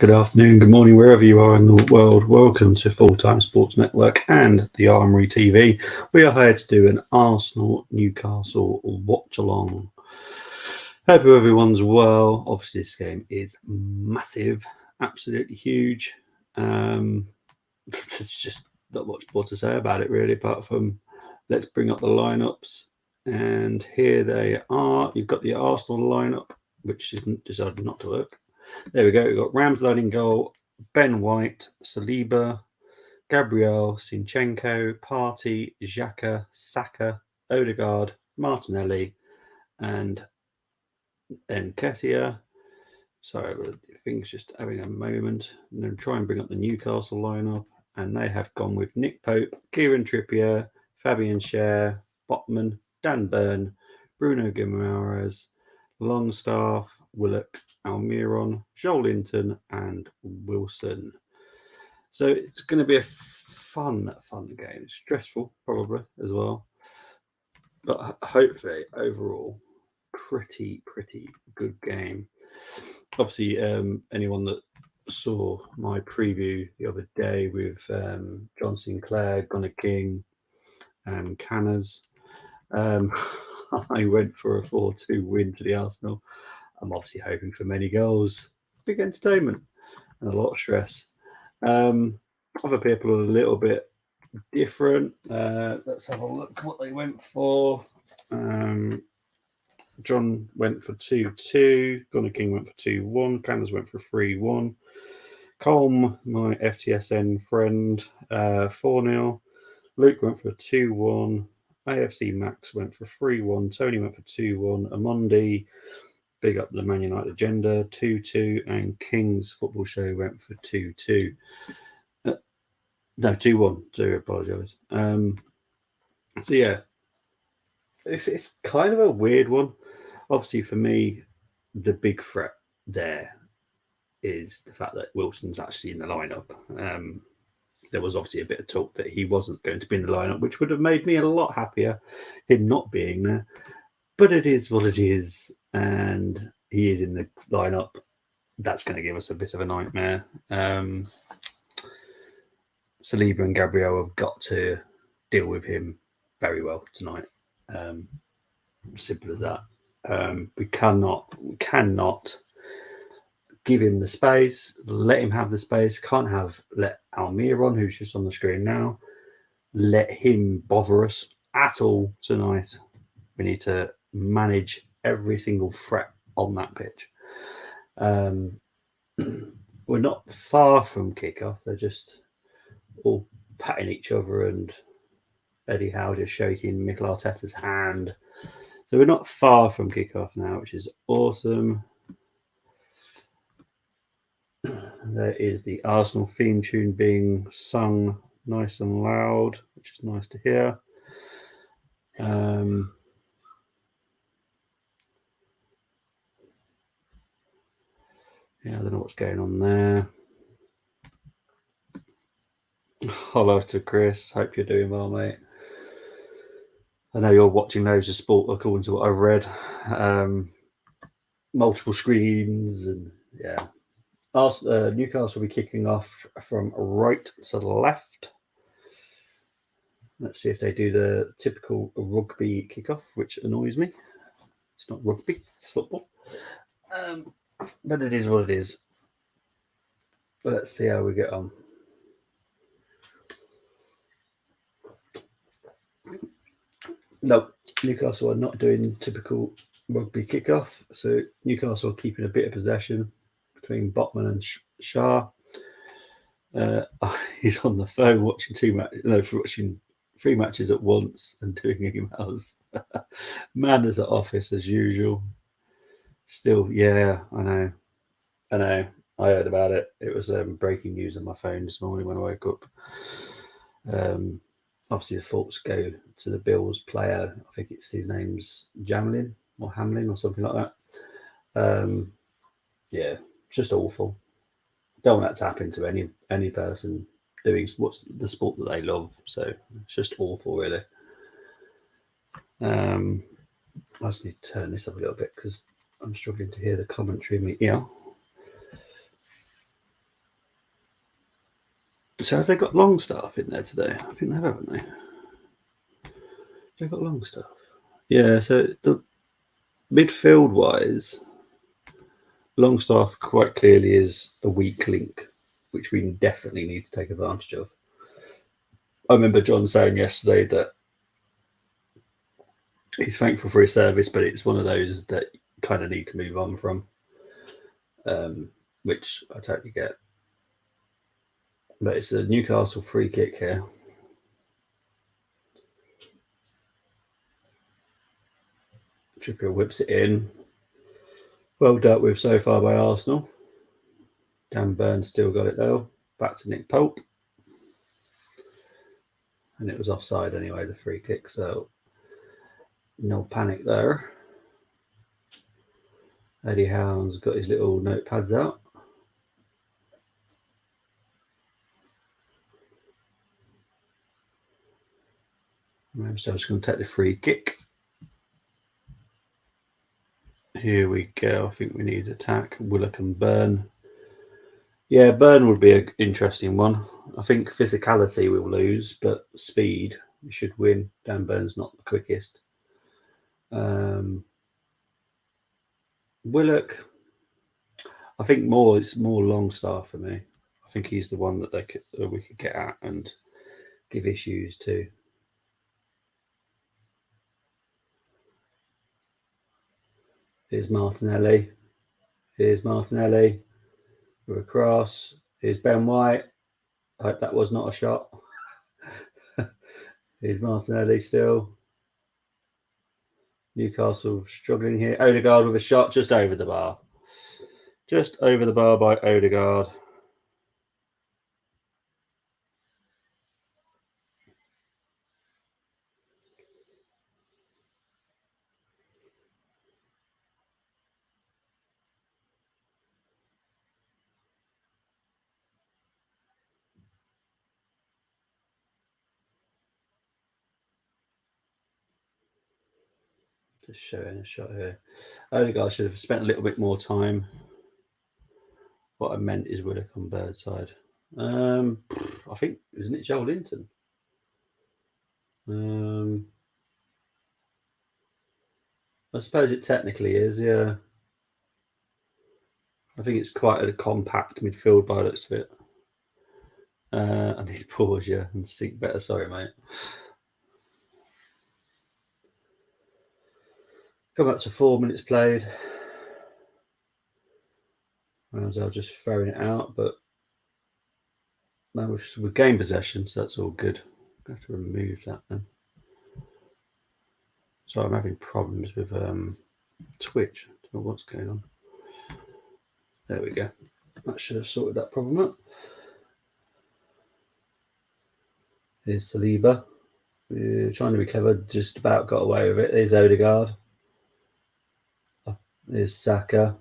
Good afternoon, good morning, wherever you are in the world. Welcome to Full Time Sports Network and the Armory TV. We are here to do an Arsenal Newcastle watch-along. Hope everyone's well. Obviously, this game is massive, absolutely huge. There's just not much more to say about it, really, apart from let's bring up the lineups. And here they are. You've got the Arsenal lineup, which isn't decided not to work. There we go. We've got Ramsdale in goal, Ben White, Saliba, Gabriel, Zinchenko, Partey, Xhaka, Saka, Odegaard, Martinelli, and Nketiah. Sorry, things just having a moment. And then try and bring up the Newcastle lineup. And they have gone with Nick Pope, Kieran Trippier, Fabian Schär, Botman, Dan Burn, Bruno Guimaraes, Longstaff, Willock, Almiron, Joelinton, and Wilson. So it's going to be a fun game. Stressful, probably, as well. But hopefully, overall, pretty good game. Obviously, anyone that saw my preview the other day with John Sinclair, Gunnar King, and Canners, I went for a 4-2 win to the Arsenal. I'm obviously hoping for many goals, big entertainment, and a lot of stress. Other people are a little bit different. Let's have a look what they went for. John went for 2-2. Gunnar King went for 2-1. Canners went for 3-1. Colm, my FTSN friend, 4-0. Luke went for 2-1. AFC Max went for 3-1. Tony went for 2-1. Amondi, big up the Man United agenda, 2-2. And King's Football Show went for 2-2. No, 2-1. Do apologise. So, yeah, it's kind of a weird one. Obviously, for me, the big threat there is the fact that Wilson's actually in the lineup. There was obviously a bit of talk that he wasn't going to be in the lineup, which would have made me a lot happier, him not being there. But it is what it is, and he is in the lineup. That's going to give us a bit of a nightmare. Saliba and Gabriel have got to deal with him very well tonight. Simple as that. We cannot give him the space, let him have the space. Can't let Almiron, who's just on the screen now, let him bother us at all tonight. We need to manage every single threat on that pitch. We're not far from kickoff. They're just all patting each other and Eddie Howe just shaking Mikel Arteta's hand. So we're not far from kickoff now, which is awesome. There is the Arsenal theme tune being sung nice and loud, which is nice to hear. Yeah, I don't know what's going on there. Hello to Chris. Hope you're doing well, mate. I know you're watching loads of sport according to what I've read. Multiple screens and yeah. Newcastle will be kicking off from right to left. Let's see if they do the typical rugby kickoff, which annoys me. It's not rugby, it's football. But it is what it is. Let's see how we get on. No, Newcastle are not doing typical rugby kickoff. So Newcastle are keeping a bit of possession between Botman and Schär. He's on the phone watching watching 3 matches at once and doing emails. Man is at office as usual. Still, yeah, I know. I heard about it. It was breaking news on my phone this morning when I woke up. Obviously, the thoughts go to the Bills player. I think his name's Hamlin or something like that. Yeah, just awful. Don't want that to happen to any person doing what's the sport that they love. So it's just awful, really. I just need to turn this up a little bit because I'm struggling to hear the commentary in my ear. So have they got Longstaff in there today? I think they have, haven't they? They've got Longstaff. Yeah, so the midfield wise, Longstaff quite clearly is a weak link, which we definitely need to take advantage of. I remember John saying yesterday that he's thankful for his service, but it's one of those that you kind of need to move on from, which I totally get. But it's a Newcastle free kick here. Trippier whips it in. Well dealt with so far by Arsenal. Dan Burns still got it though. Back to Nick Pope. And it was offside anyway, the free kick, so no panic there. Eddie Howe's got his little notepads out. So I'm just going to take the free kick. Here we go. I think we need attack. Willock and Burn. Yeah, Burn would be an interesting one. I think physicality we'll lose, but speed we should win. Dan Burn's not the quickest. Willock, I think it's more Longstaff for me. I think he's the one that we could get at and give issues to. Here's Martinelli. With a cross. Here's Ben White. I hope that was not a shot. Here's Martinelli still. Newcastle struggling here. Odegaard with a shot just over the bar. Just over the bar by Odegaard. Just showing a shot here. Odegaard should have spent a little bit more time. What I meant is Willock on Birdside. I think, isn't it Joel Linton? I suppose it technically is, yeah. I think it's quite a compact midfield by the looks of it. I need to pause you and sync better. Sorry, mate. Come up to 4 minutes played. Ramsdale just throwing it out, but no, we've gained possession, so that's all good. I have to remove that then. So I'm having problems with Twitch. I don't know what's going on. There we go. That should have sorted that problem out. Here's Saliba. Trying to be clever, just about got away with it. There's Odegaard. There's Saka.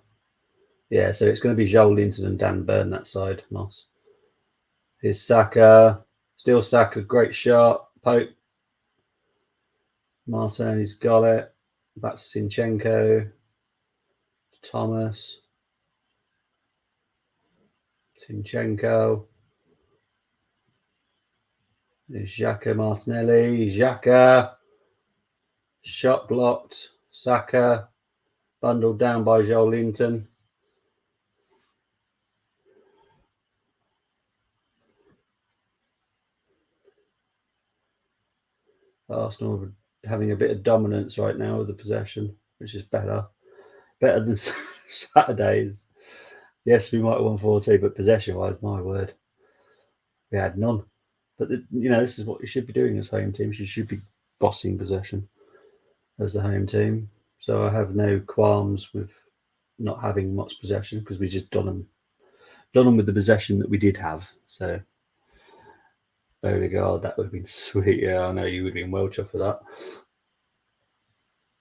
Yeah, so it's going to be Joel Linton and Dan Burn that side, Moss. Here's Saka. Still Saka, great shot. Pope. Martinelli's got it. Back to Zinchenko. Thomas. Zinchenko. There's Xhaka, Martinelli. Xhaka. Shot blocked. Saka. Bundled down by Joel Linton. Arsenal are having a bit of dominance right now with the possession, which is better than Saturdays. Yes, we might have won 4-2, but possession-wise, my word, we had none. But this is what you should be doing as home teams. You should be bossing possession as the home team. So I have no qualms with not having much possession because we just done them with the possession that we did have. So Odegaard, that would have been sweet. Yeah, I know you would have been well chuffed for that.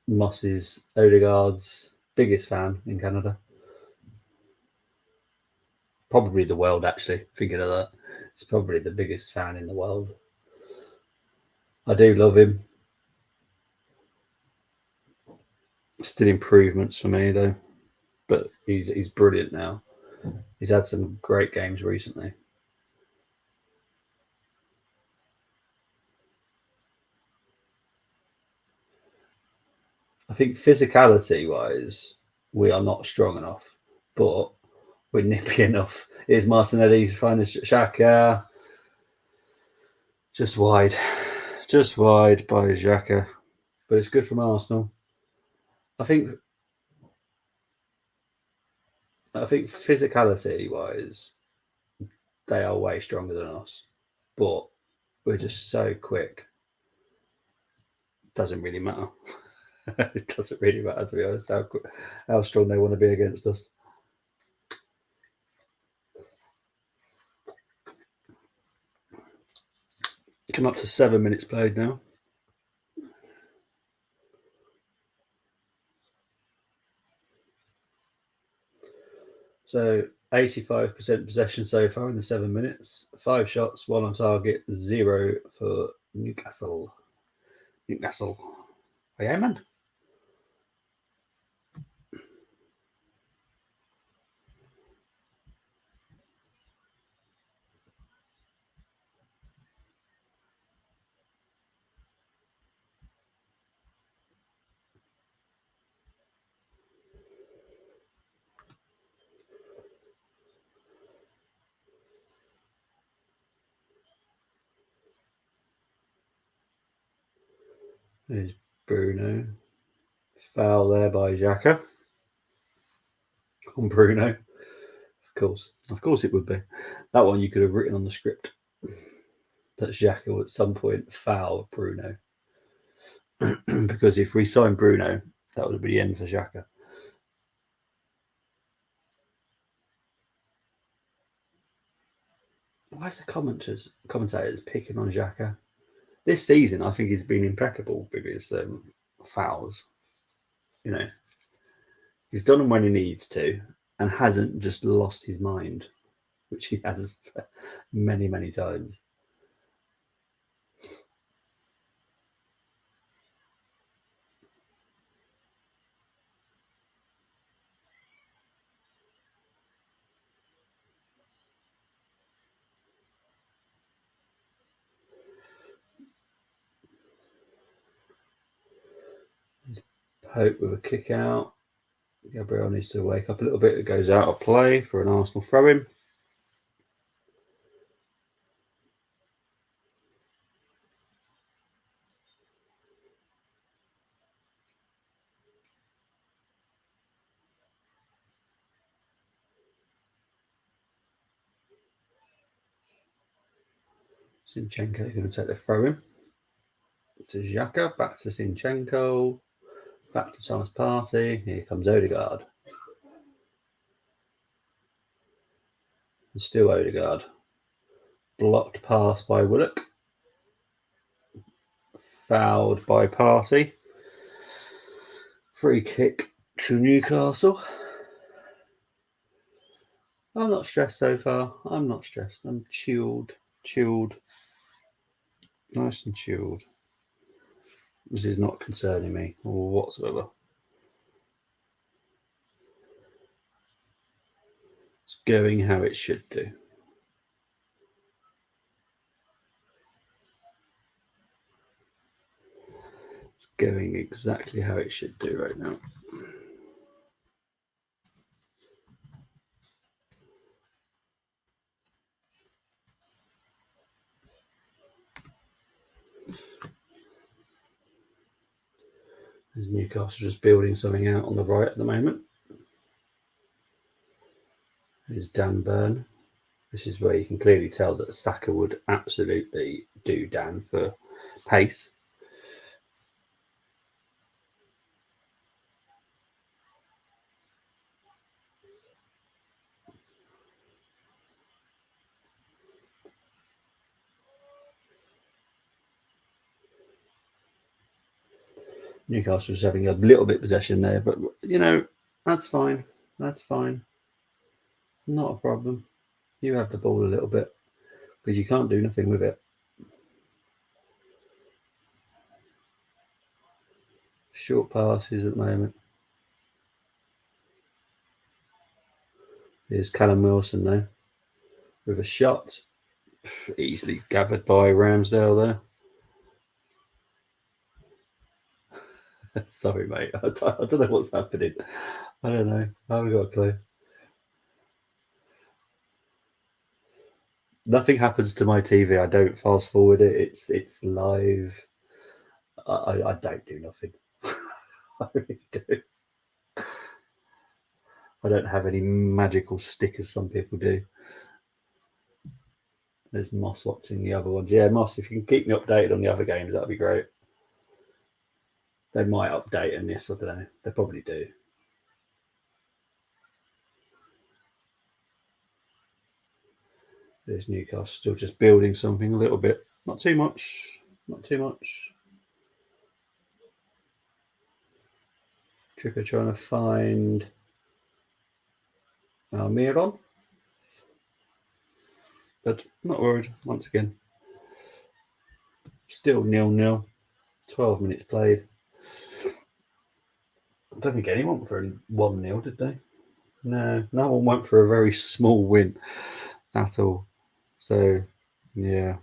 Moss is Odegaard's biggest fan in Canada. Probably the world, actually, thinking of that. It's probably the biggest fan in the world. I do love him. Still improvements for me, though. But he's brilliant now. He's had some great games recently. I think physicality-wise, we are not strong enough, but we're nippy enough. Here's Martinelli finding Xhaka. Just wide by Xhaka. But it's good from Arsenal. I think physicality-wise, they are way stronger than us. But we're just so quick. Doesn't really matter. It doesn't really matter, to be honest, how strong they want to be against us. Come up to 7 minutes played now. So 85% possession so far in the 7 minutes. 5 shots, 1 on target, 0 for Newcastle. Oh, yeah, man. There's Bruno. Foul there by Xhaka on Bruno. Of course it would be. That one you could have written on the script. That Xhaka will at some point foul Bruno. Because if we sign Bruno, that would be the end for Xhaka. Why is the commentators picking on Xhaka? This season, I think he's been impeccable with his fouls. You know, he's done them when he needs to and hasn't just lost his mind, which he has many, many times. Pope with a kick out. Gabriel needs to wake up a little bit. It goes out of play for an Arsenal throw-in. Zinchenko going to take the throw-in. To Xhaka, back to Zinchenko, back to Thomas Partey. Here comes Odegaard. And still Odegaard. Blocked pass by Willock. Fouled by Partey. Free kick to Newcastle. I'm not stressed so far. I'm not stressed. I'm chilled. Nice and chilled. This is not concerning me whatsoever. It's going how it should do. It's going exactly how it should do right now. Newcastle just building something out on the right at the moment. There's Dan Burn. This is where you can clearly tell that Saka would absolutely do Dan for pace. Newcastle's having a little bit of possession there, but that's fine. That's fine. Not a problem. You have the ball a little bit because you can't do nothing with it. Short passes at the moment. Here's Callum Wilson though, with a shot, easily gathered by Ramsdale there. Sorry, mate. I don't know what's happening. I don't know. I haven't got a clue. Nothing happens to my TV. I don't fast forward it. It's live. I don't do nothing. I really do. I don't have any magical stickers some people do. There's Moss watching the other ones. Yeah, Moss, if you can keep me updated on the other games, that'd be great. They might update in this, I don't know. They probably do. There's Newcastle still just building something a little bit. Not too much. Not too much. Tripper trying to find Miron. But not worried once again. Still 0-0. 12 minutes played. I don't think anyone went for a 1-0, did they? No one went for a very small win at all. So, yeah.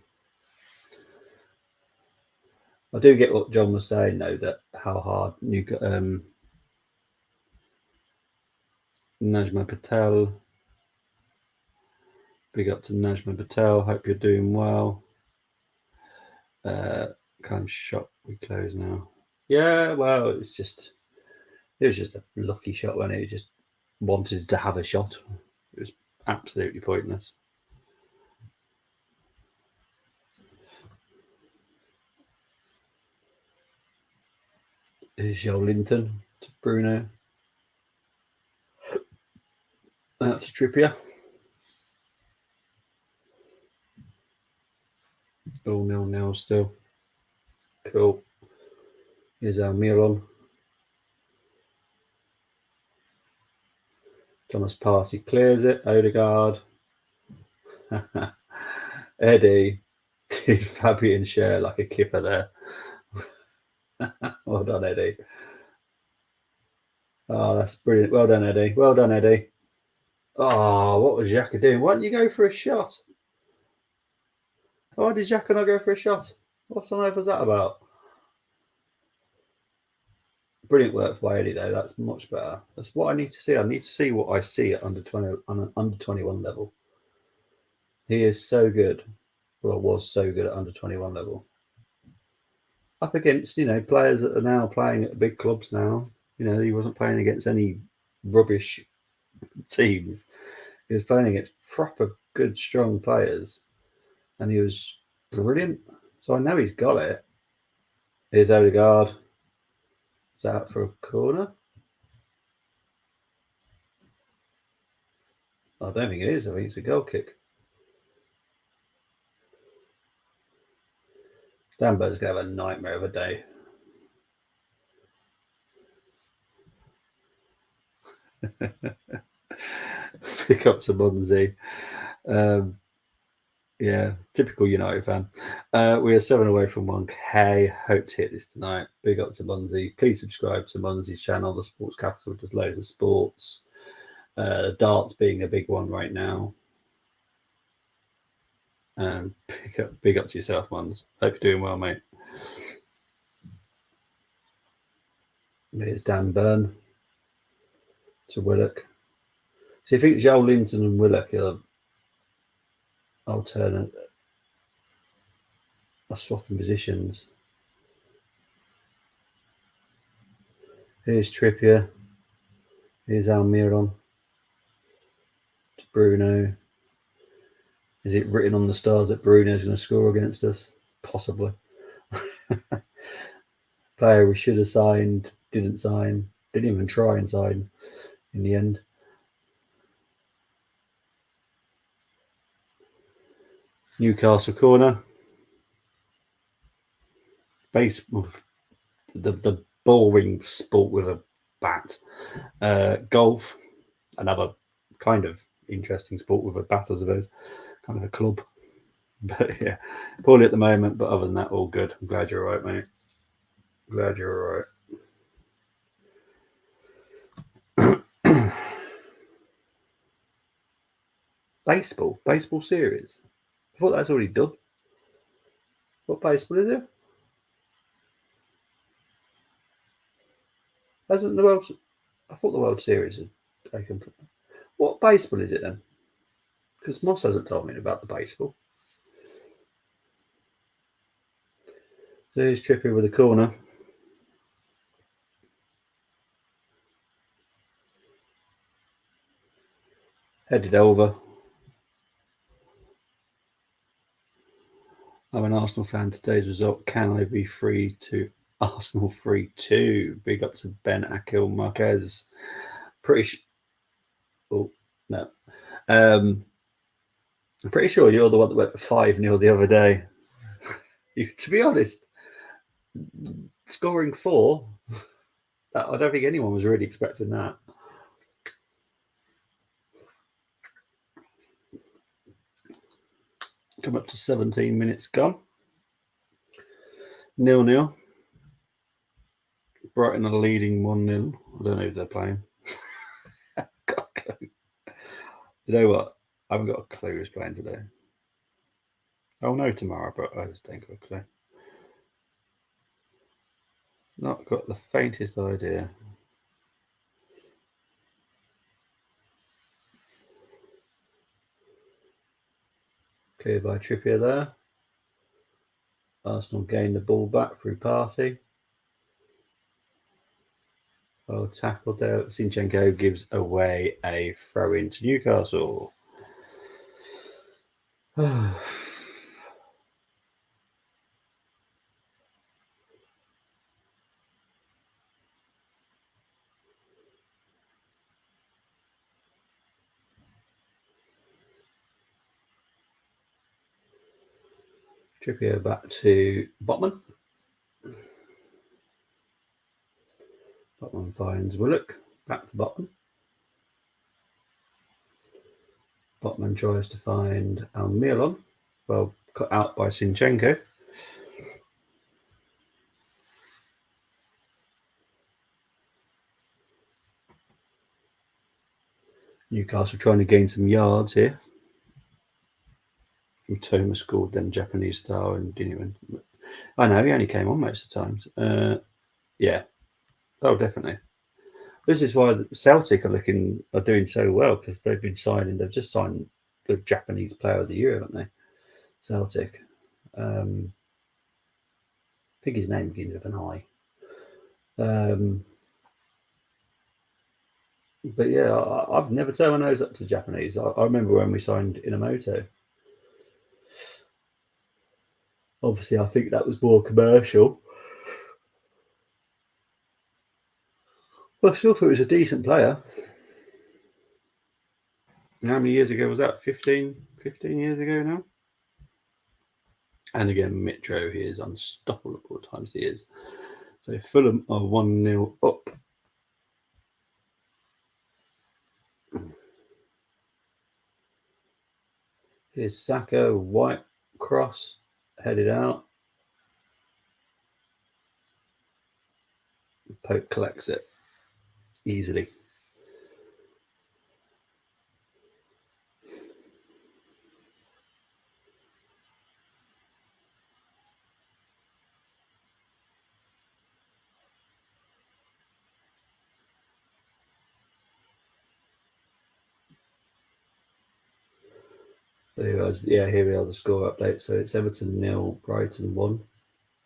I do get what John was saying, though, that how hard Najma Patel. Big up to Najma Patel. Hope you're doing well. Kind of shot we close now. Yeah, well, it was just a lucky shot when it just wanted to have a shot. It was absolutely pointless. Here's Joelinton to Bruno. That's a Trippier. All 0-0 still. Cool. Here's Almiron. Thomas Partey clears it. Odegaard. Eddie did Fabian Schär like a kipper there. Well done, Eddie. Oh, that's brilliant. Well done, Eddie. Well done, Eddie. Oh, what was Xhaka doing? Why didn't you go for a shot? Why did Xhaka not go for a shot? What on earth was that about? Brilliant work by Eddie, though. That's much better. That's what I need to see. I need to see what I see at under 20 on an under 21 level. He is so good. Well, was so good at under 21 level. Up against, players that are now playing at big clubs now. He wasn't playing against any rubbish teams. He was playing against proper good, strong players. And he was brilliant. So I know he's got it. Here's Odegaard. Is that out for a corner? I don't think it is. I think it's a goal kick. Danberg's going to have a nightmare of a day. Pick up to Munzie. Yeah, typical United fan. We are 7 away from 1K. Hope to hit this tonight. Big up to Munzie. Please subscribe to Munzie's channel, The Sports Capital. Does loads of sports. Darts being a big one right now. And big up to yourself, Munz. Hope you're doing well, mate. Here's Dan Byrne to Willock. So you think Joelinton and Willock are alternate, are swapping positions? Here's Trippier. Here's Almiron to Bruno. Is it written on the stars that Bruno's going to score against us? Possibly. Player we should have signed, didn't sign, didn't even try and sign in the end. Newcastle corner. Baseball. The boring sport with a bat. Golf. Another kind of interesting sport with a bat, I suppose. Kind of a club. But yeah, poorly at the moment. But other than that, all good. I'm glad you're all right, mate. Glad you're all right. Baseball series. I thought that's already done. What baseball is it? Hasn't the World? I thought the World Series had taken. What baseball is it then? Because Moss hasn't told me about the baseball. So here's Trippier with a corner. Headed over. I'm an Arsenal fan. Today's result, can I be free to Arsenal 3-2? Big up to Ben Akil Marquez. Oh, no. I'm pretty sure you're the one that went 5-0 the other day. To be honest, scoring 4, I don't think anyone was really expecting that. Come up to 17 minutes gone. 0-0. Brighton are leading 1-0. I don't know who they're playing. Got a clue. You know what? I haven't got a clue who's playing today. I'll know tomorrow, but I just don't got a clue. Not got the faintest idea. Cleared by Trippier there. Arsenal gain the ball back through Partey. Well tackled there. Zinchenko gives away a throw in to Newcastle. Trippier back to Botman. Botman finds Willock. Back to Botman. Botman tries to find Almiron. Well, cut out by Zinchenko. Newcastle trying to gain some yards here. Thomas scored them Japanese style and didn't even. I know he only came on most of the times. Yeah, oh definitely. This is why Celtic are doing so well because they've been signing. They've just signed the Japanese Player of the Year, haven't they? Celtic. I think his name begins with an I. But yeah, I've never turned my nose up to Japanese. I remember when we signed Inamoto. Obviously, I think that was more commercial. Well, I still thought he was a decent player. How many years ago was that? 15 years ago now? And again, Mitro, he is unstoppable at times he is. So Fulham are 1-0 up. Here's Saka, white cross, headed out. Pope collects it easily. Here we are, the score update. So it's Everton 0, Brighton 1,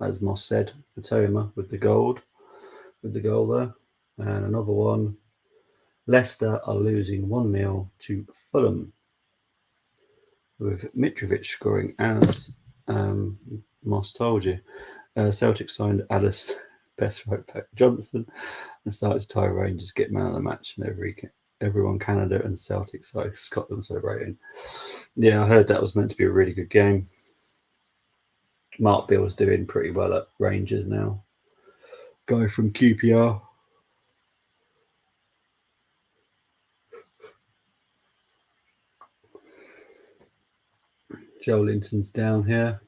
as Moss said. Matoma with the goal there. And another one. Leicester are losing 1-0 to Fulham, with Mitrovic scoring, as Moss told you. Celtic signed Alice, best right back Johnson, and started to tie Rangers get man of the match, and everyone Canada and Celtic side Scotland celebrating. Yeah, I heard that was meant to be a really good game. Mark Bill's doing pretty well at Rangers now. Guy from QPR. Joe Linton's down here.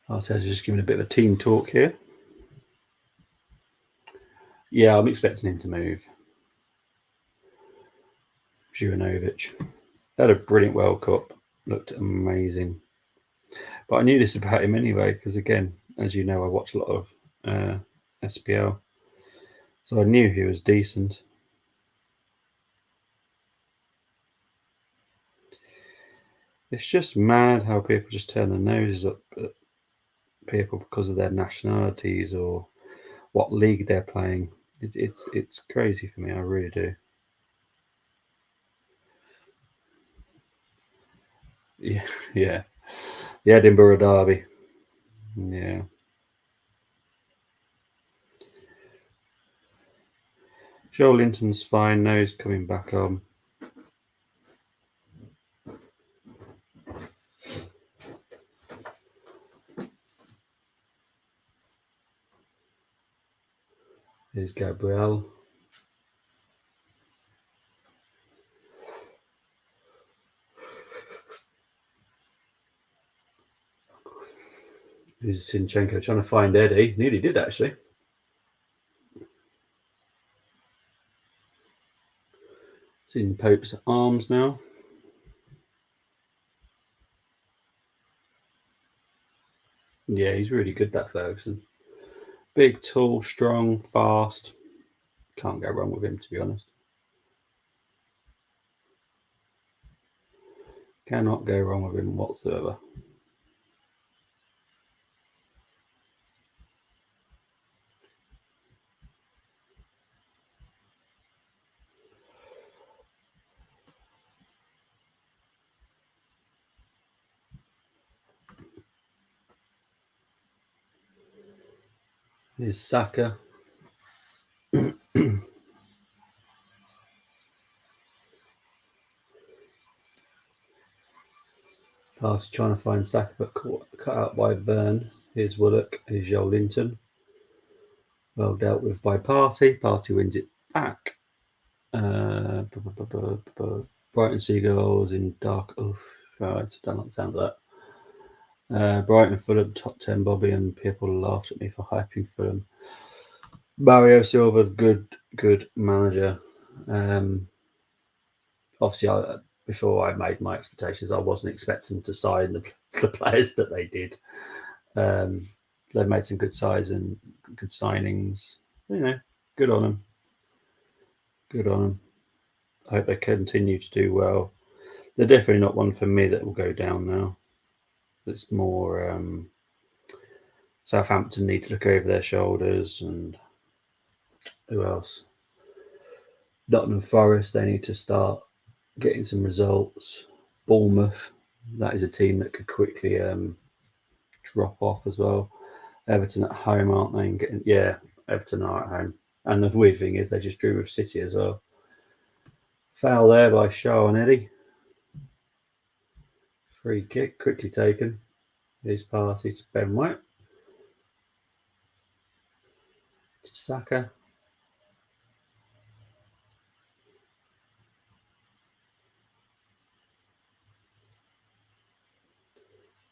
Arteta's just giving a bit of a team talk here. Yeah, I'm expecting him to move. Juranovic. Had a brilliant World Cup. Looked amazing. But I knew this about him anyway, because again, as you know, I watch a lot of SPL. So I knew he was decent. It's just mad how people just turn their noses up at people because of their nationalities or what league they're playing. It's crazy for me. I really do. Yeah, yeah. The Edinburgh Derby. Yeah. Joe Linton's fine. Now he's coming back on. Here's Gabriel. Here's Sinchenko trying to find Eddie. Nearly did, actually. It's in Pope's arms now. Yeah, he's really good, that Ferguson. Big, tall, strong, fast. Can't go wrong with him, to be honest. Cannot go wrong with him whatsoever. Here's Saka. Pass trying to find Saka, but cut out by Byrne. Here's Willock. Here's Joe Linton. Well dealt with by Party. Party wins it back. Brighton Seagulls in dark. Oof. Right, don't like the sound of that. Brighton Fulham top 10. Bobby and people laughed at me for hyping Fulham. Mario Silva, good manager. Obviously, before I made my expectations, I wasn't expecting to sign the players that they did. They've made some good sides and good signings. You know, good on them. Good on them. I hope they continue to do well. They're definitely not one for me that will go down now. It's more Southampton need to look over their shoulders, and who else? Nottingham Forest, they need to start getting some results. Bournemouth, that is a team that could quickly drop off as well. Everton at home, aren't they? Everton are at home. And the weird thing is they just drew with City as well. Foul there by Shaw and Eddie. Free kick, quickly taken. His Party to Ben White. To Saka.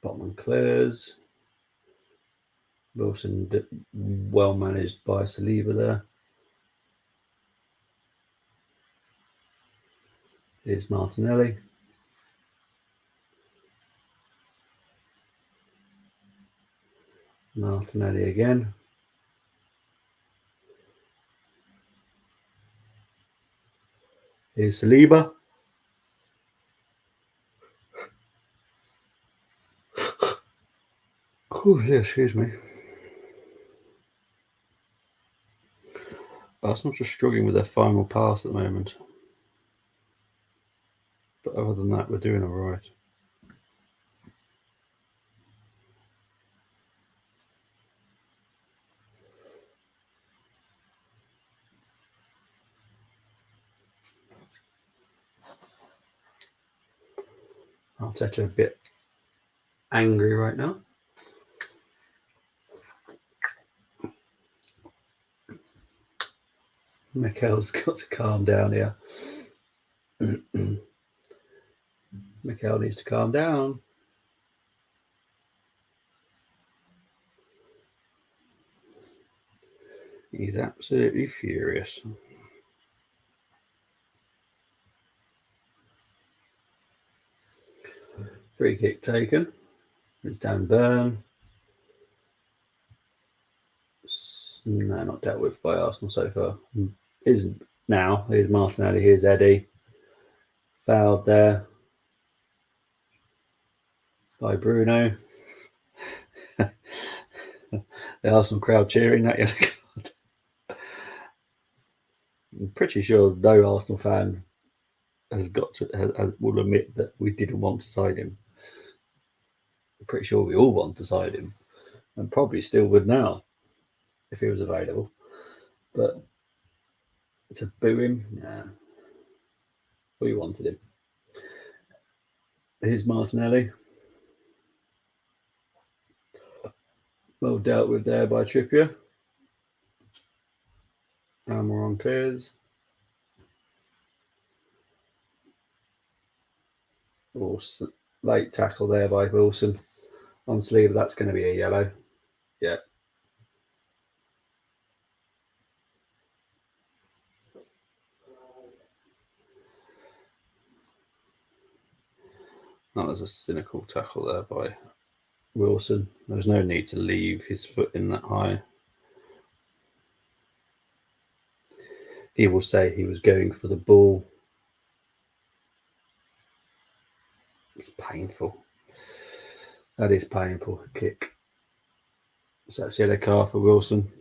Botman clears. Wilson well managed by Saliba there. Here's Martinelli. Martinelli again. Here's Saliba. Oh, yeah, excuse me. Arsenal just struggling with their final pass at the moment. But other than that, we're doing all right. Arteta a bit angry right now. Mikel's got to calm down here. Mikel needs to calm down. He's absolutely furious. Free kick taken. It's Dan Burn. No, not dealt with by Arsenal so far. Here's Martinelli, here's Eddie. Fouled there by Bruno. The Arsenal crowd cheering that yellow card. I'm pretty sure no Arsenal fan will admit that we didn't want to sign him. I'm pretty sure we all want to sign him, and probably still would now if he was available. But to boo him, nah. We wanted him. Here's Martinelli. Well dealt with there by Trippier. Almiron clears. Late tackle there by Wilson. On sleeve, that's going to be a yellow. Yeah. That was a cynical tackle there by Wilson. There was no need to leave his foot in that high. He will say he was going for the ball. It's painful. That is painful. A kick. So that's yellow card for Wilson.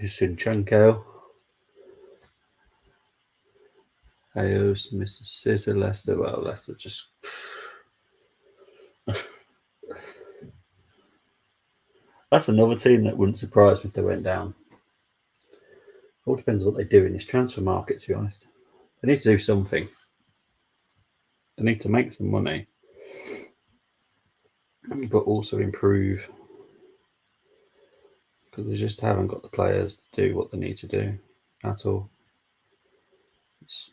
Zinchenko. Ayos, Mr. City, Leicester. Well, Leicester just. That's another team that wouldn't surprise me if they went down. It all depends on what they do in this transfer market, to be honest. They need to do something. They need to make some money, but also improve, because they just haven't got the players to do what they need to do at all.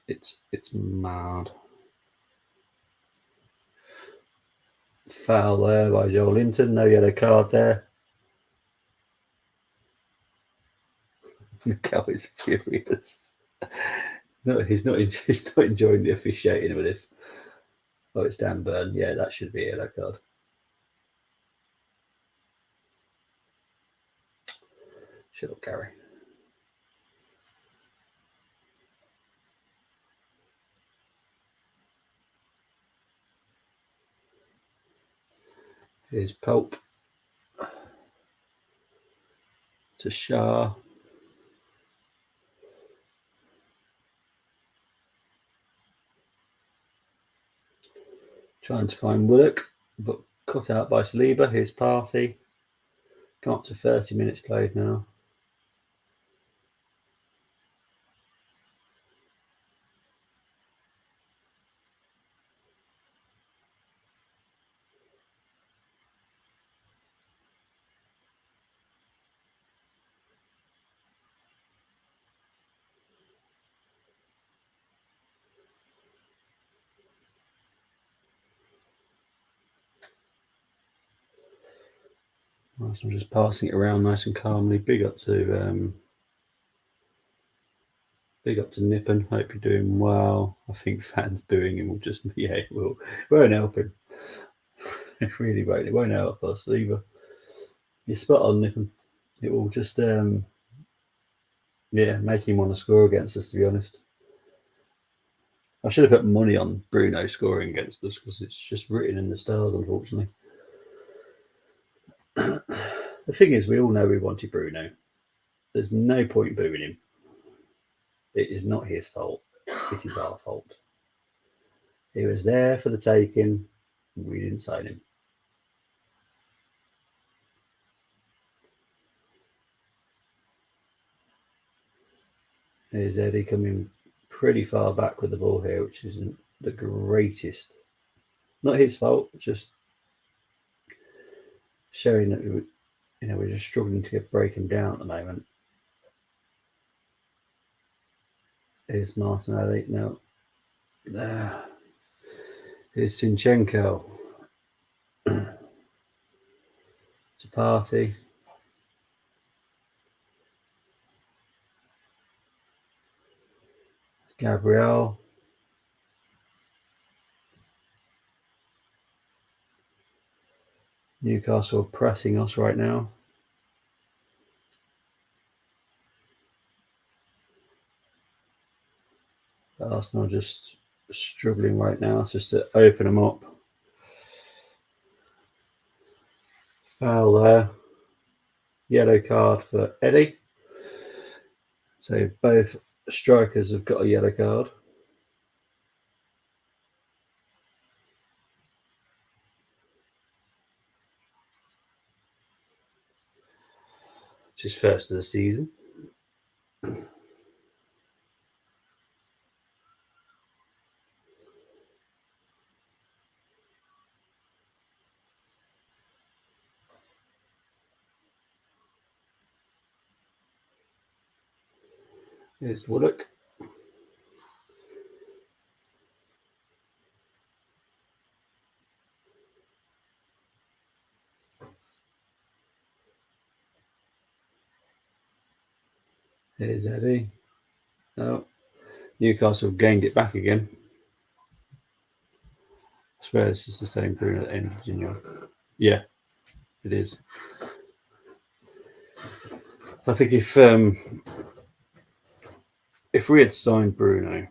It's mad. Foul there by Joel Linton. No yellow card there. Miguel is furious. No, he's not enjoying the officiating of this. Oh, it's Dan Burn. Yeah, that should be a yellow card. Should carry. Here's Pope to Shah. Trying to find Willock, but cut out by Saliba. Here's Partey. Got up to 30 minutes played now. I'm just passing it around nice and calmly. Big up to Nippon. Hope you're doing well. I think fans booing him will just won't help him. It really won't. It won't help us either. You're spot on, Nippon. It will just make him want to score against us, to be honest. I should have put money on Bruno scoring against us, because it's just written in the stars, unfortunately. The thing is, we all know we wanted Bruno. There's no point booing him. It is not his fault. It is our fault. He was there for the taking. We didn't sign him. Here's Eddie coming pretty far back with the ball here, which isn't the greatest. Not his fault, just showing that we're just struggling to break him down at the moment. Here's Martinelli. No. Here's Zinchenko. It's a party. Gabriel. Newcastle pressing us right now. Arsenal just struggling right now. It's just to open them up. Foul there. Yellow card for Eddie. So both strikers have got a yellow card. Which is first of the season. Here's Woodlock. Here's Eddie. Oh, Newcastle gained it back again. I swear this is the same Bruno that ended in your. Yeah, it is. I think if we had signed Bruno,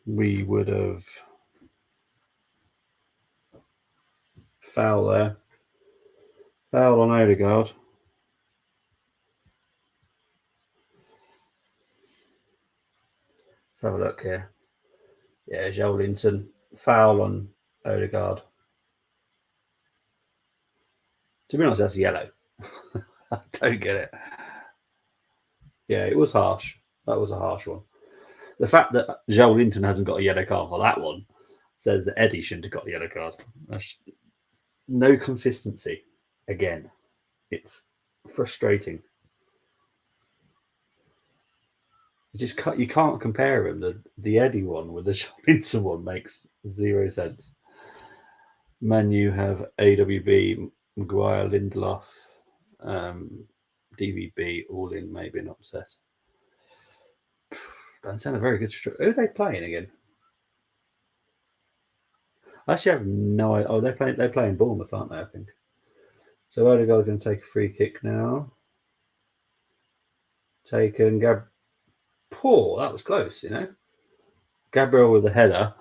we would have foul there. Foul on Odegaard. Let's have a look here. Yeah, Joelinton. Foul on Odegaard. To be honest, that's yellow. I don't get it. Yeah, it was harsh. That was a harsh one. The fact that Joelinton hasn't got a yellow card for that one says that Eddie shouldn't have got a yellow card. That's no consistency. Again, it's frustrating. You can't compare them. The Eddie one with the Joelinton one makes zero sense. Manu have AWB, Maguire, Lindelof, DVB all in, maybe an upset. Don't sound a very good. Who are they playing again? I actually have no idea. Oh, they're playing Bournemouth, aren't they? I think. So Odegaard going to take a free kick now. Taken. Poor. That was close, you know. Gabriel with a header.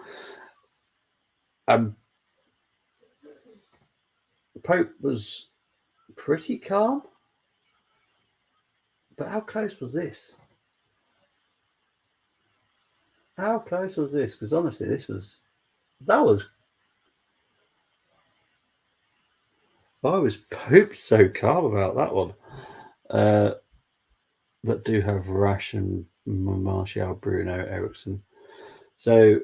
Pope was pretty calm. But how close was this? How close was this? Because honestly, that was. Why was Pope so calm about that one? But do have Rash and Martial, Bruno, Ericsson. So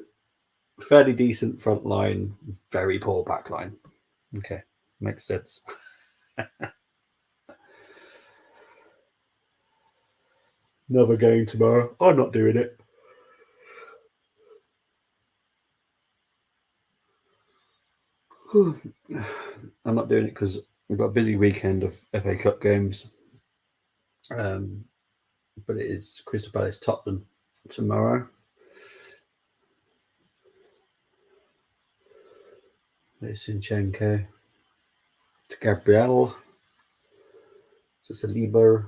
fairly decent front line, very poor back line. Okay, makes sense. Another game tomorrow. I'm not doing it. I'm not doing it because we've got a busy weekend of FA Cup games. But it is Crystal Palace Tottenham tomorrow. There's Zinchenko to Gabriel to Saliba.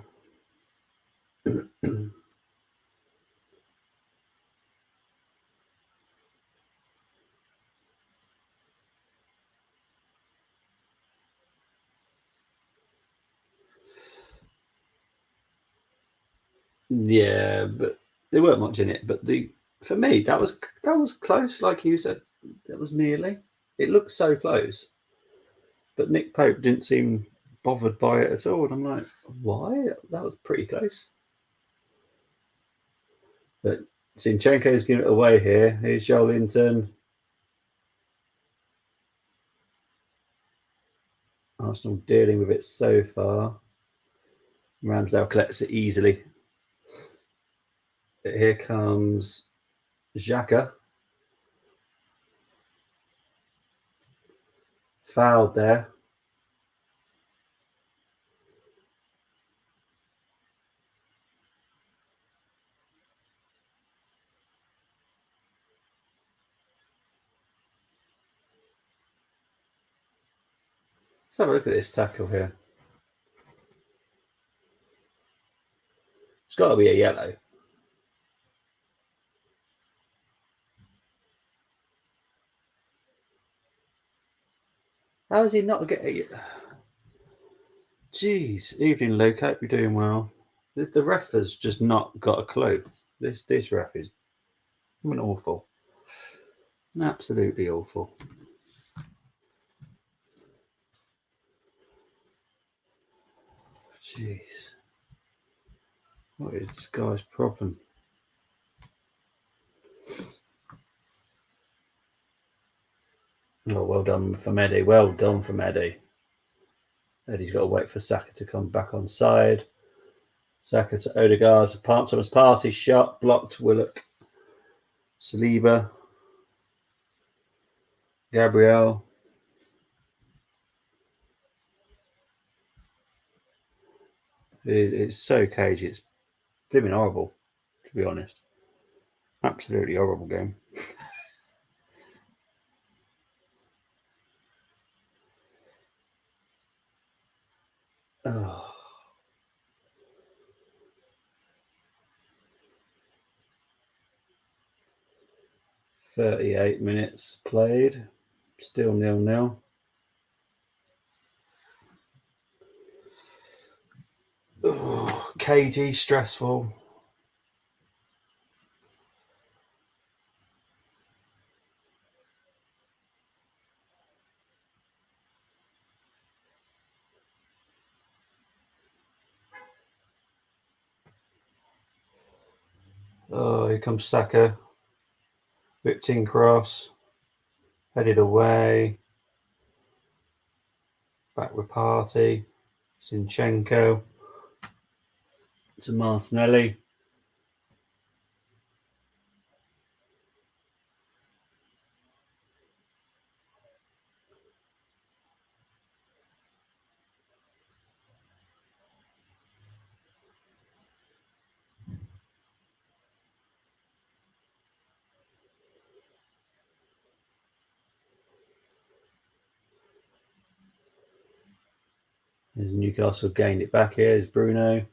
Yeah, but there weren't much in it. But for me, that was close. Like you said, that was nearly. It looked so close, but Nick Pope didn't seem bothered by it at all. And I'm like, why? That was pretty close. But Zinchenko's giving it away here. Here's Joelinton. Arsenal dealing with it so far. Ramsdale collects it easily. Here comes Xhaka. Fouled there. Let's have a look at this tackle here. It's got to be a yellow. How is he not getting it? Jeez, evening, Luke. Hope you're doing well. The ref has just not got a clue. This ref is awful. Absolutely awful. Jeez. What is this guy's problem? Oh, well done from Eddie. Well done from Eddie. Eddie's got to wait for Saka to come back on side. Saka to Odegaard. Thomas Partey shot. Blocked Willock. Saliba. Gabriel. It's so cagey. It's flipping horrible, to be honest. Absolutely horrible game. Oh. 38 minutes played. Still 0-0. Oh, cagey, stressful. Oh, here comes Saka. Whipped in cross. Headed away. Back with Partey. Zinchenko. To Martinelli. As Newcastle gained it back here. Is Bruno.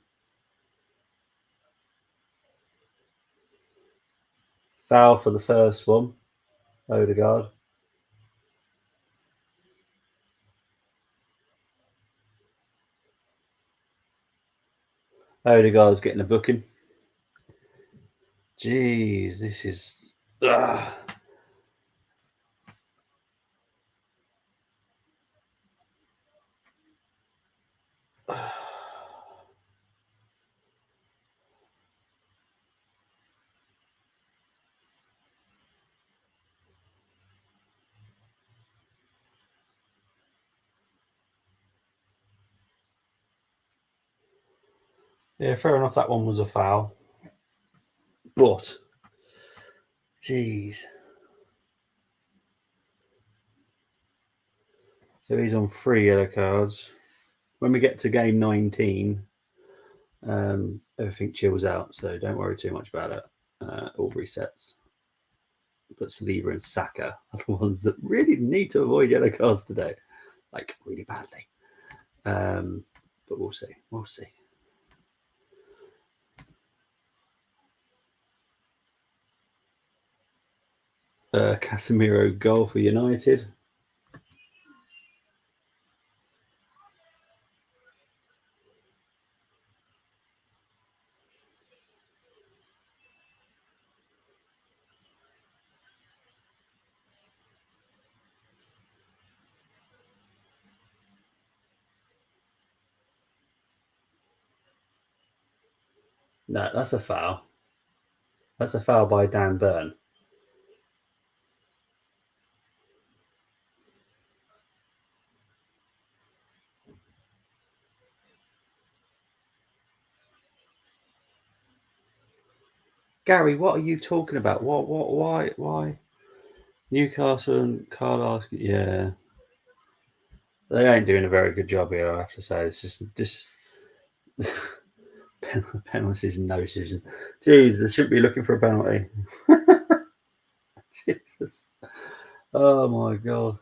Foul for the first one. Odegaard. Odegaard's getting a booking. Jeez, this is. Yeah, fair enough. That one was a foul. But, jeez. So he's on 3 yellow cards. When we get to game 19, everything chills out. So don't worry too much about it. All resets. But Saliba and Saka are the ones that really need to avoid yellow cards today. Like, really badly. But we'll see. We'll see. Casemiro goal for United. No, that's a foul. That's a foul by Dan Burn. Gary, what are you talking about? Why? Newcastle and Carlisle, yeah. They ain't doing a very good job here, I have to say. It's just penalties and no decision. Jeez, they shouldn't be looking for a penalty. Jesus. Oh my god.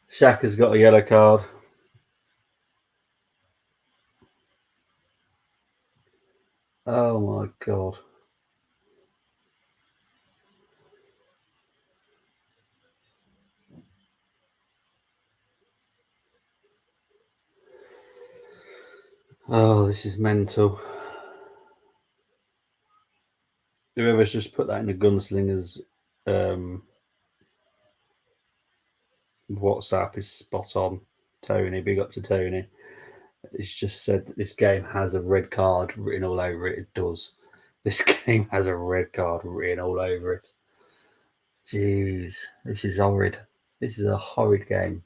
Shaka's got a yellow card. Oh my god. Oh, this is mental. Whoever's just put that in the gunslingers WhatsApp is spot on. Tony, big up to Tony. It's just said that this game has a red card written all over it. It does. This game has a red card written all over it. Jeez, this is horrid. This is a horrid game.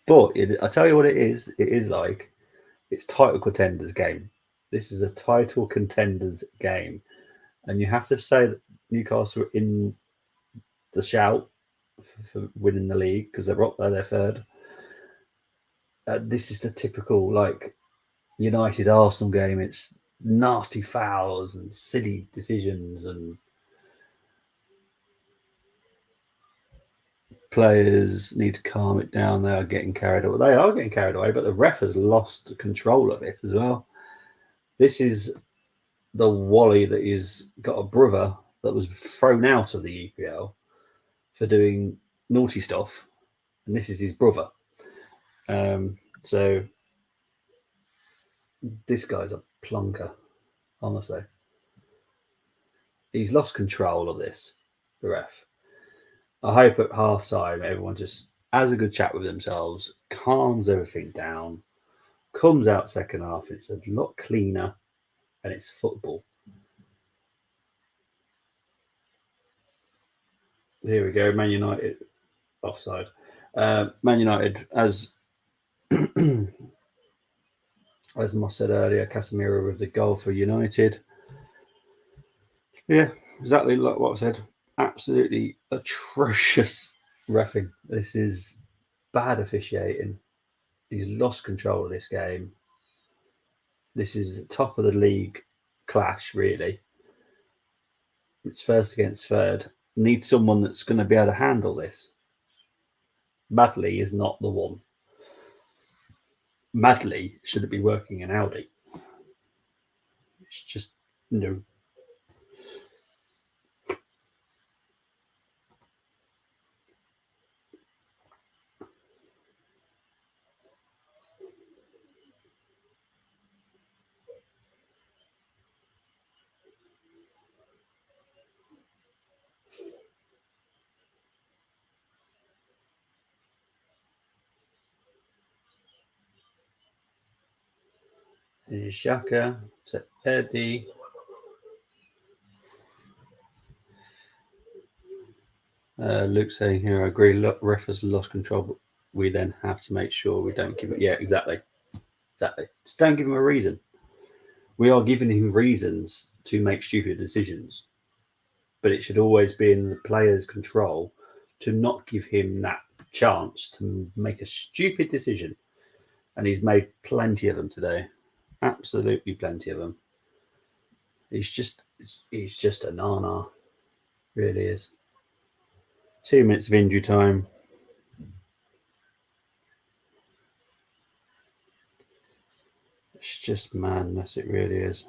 But I tell you what it is. It is like it's title contenders game. This is a title contenders game, and you have to say that Newcastle are in the shout for winning the league because they're up there, they're third. This is the typical like United Arsenal game. It's nasty fouls and silly decisions, and players need to calm it down. They are getting carried away. They are getting carried away, but the ref has lost control of it as well. This is the Wally that is got a brother that was thrown out of the EPL for doing naughty stuff, and this is his brother. So this guy's a plonker, honestly. He's lost control of this, the ref. I hope at half time everyone just has a good chat with themselves, calms everything down, comes out second half. It's a lot cleaner, and it's football. Here we go, Man United offside. Man United, as Moss said earlier, Casemiro with the goal for United. Yeah, exactly like what I said. Absolutely atrocious reffing. This is bad officiating. He's lost control of this game. This is top of the league clash, really. It's first against third. Need someone that's going to be able to handle this. Madley is not the one. Madley shouldn't be working in Audi. It's just no. Here's Shaka to Eddie. Luke saying here, I agree. Look, ref has lost control, but we then have to make sure we don't give it. Yeah, exactly. Just don't give him a reason. We are giving him reasons to make stupid decisions, but it should always be in the player's control to not give him that chance to make a stupid decision. And he's made plenty of them today. Absolutely plenty of them. He's just a nana. Really is. 2 minutes of injury time. It's just madness. It really is.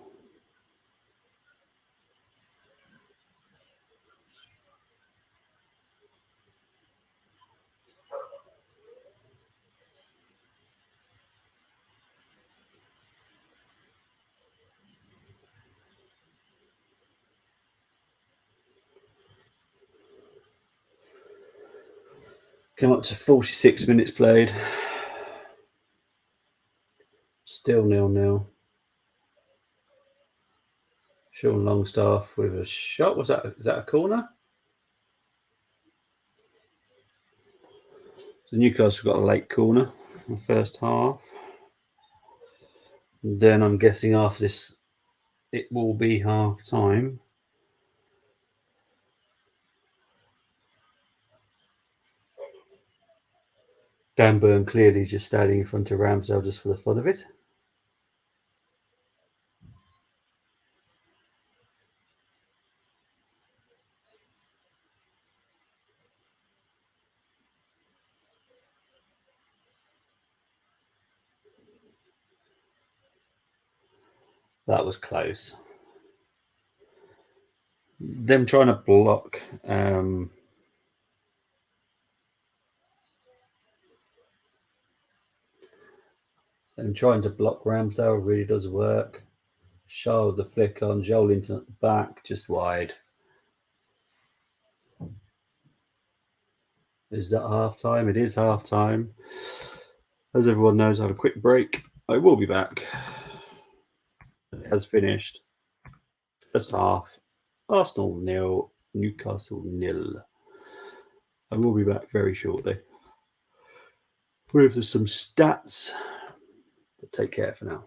Come up to 46 minutes played. Still 0-0. Sean Longstaff with a shot. Was that? Is that a corner? So Newcastle got a late corner. the first half. Then I'm guessing after this it will be half time. Dan Burn clearly just standing in front of Ramsdale just for the fun of it. That was close. Them trying to block them trying to block Ramsdale really does work. Shaw with the flick on, Joelinton at the back, just wide. Is that half time? It is half time. As everyone knows, I have a quick break. I will be back. It has finished. First half, Arsenal 0, Newcastle 0. I will be back very shortly with some stats. But take care for now.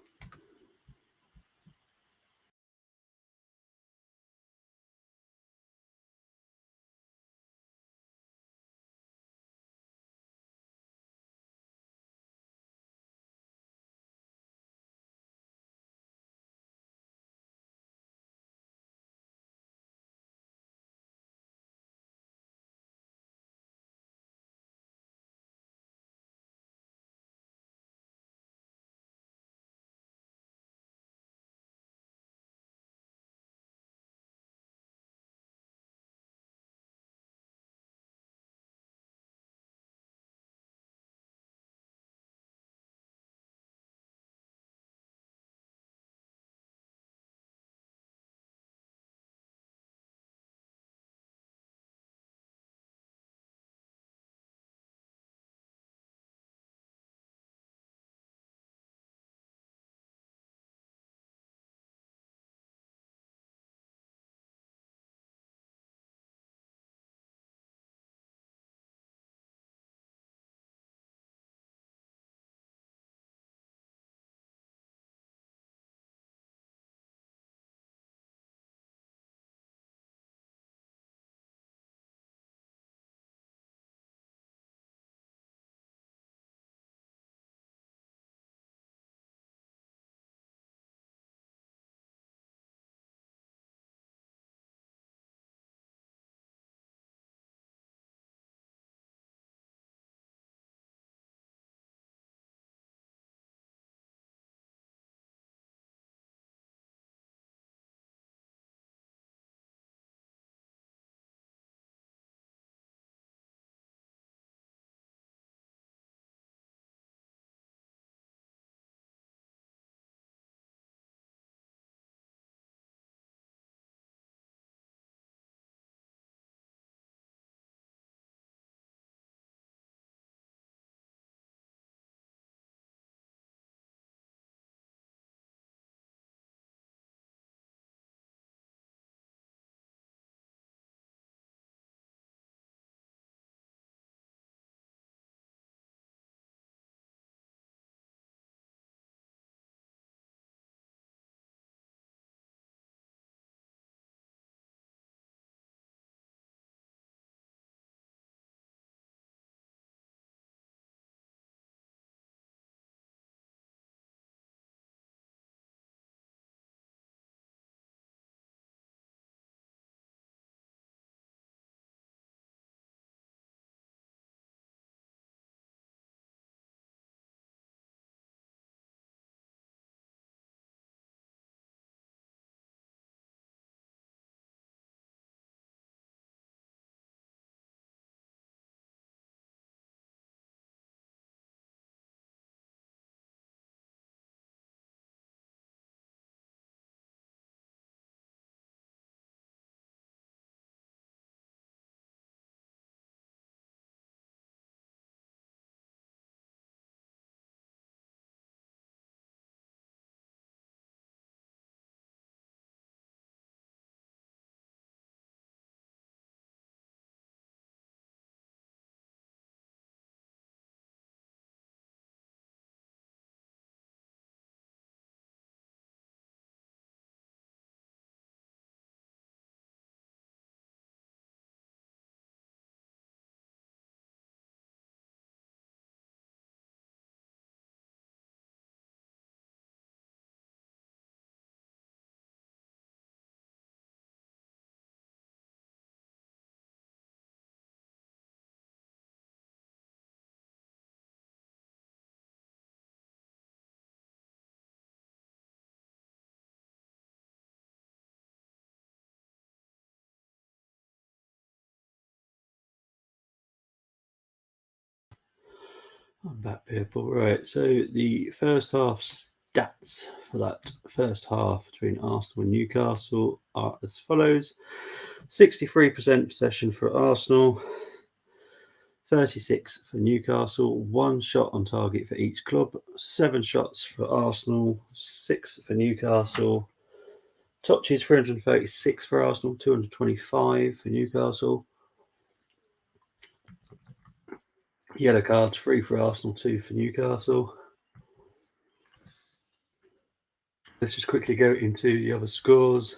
I'm back, people. Right, so the first half stats for that first half between Arsenal and Newcastle are as follows: 63% possession for Arsenal, 36 for Newcastle, 1 shot on target for each club, 7 shots for Arsenal, 6 for Newcastle. Touches 336 for Arsenal, 225 for Newcastle. Yellow cards 3 for Arsenal, 2 for Newcastle. Let's just quickly go into the other scores.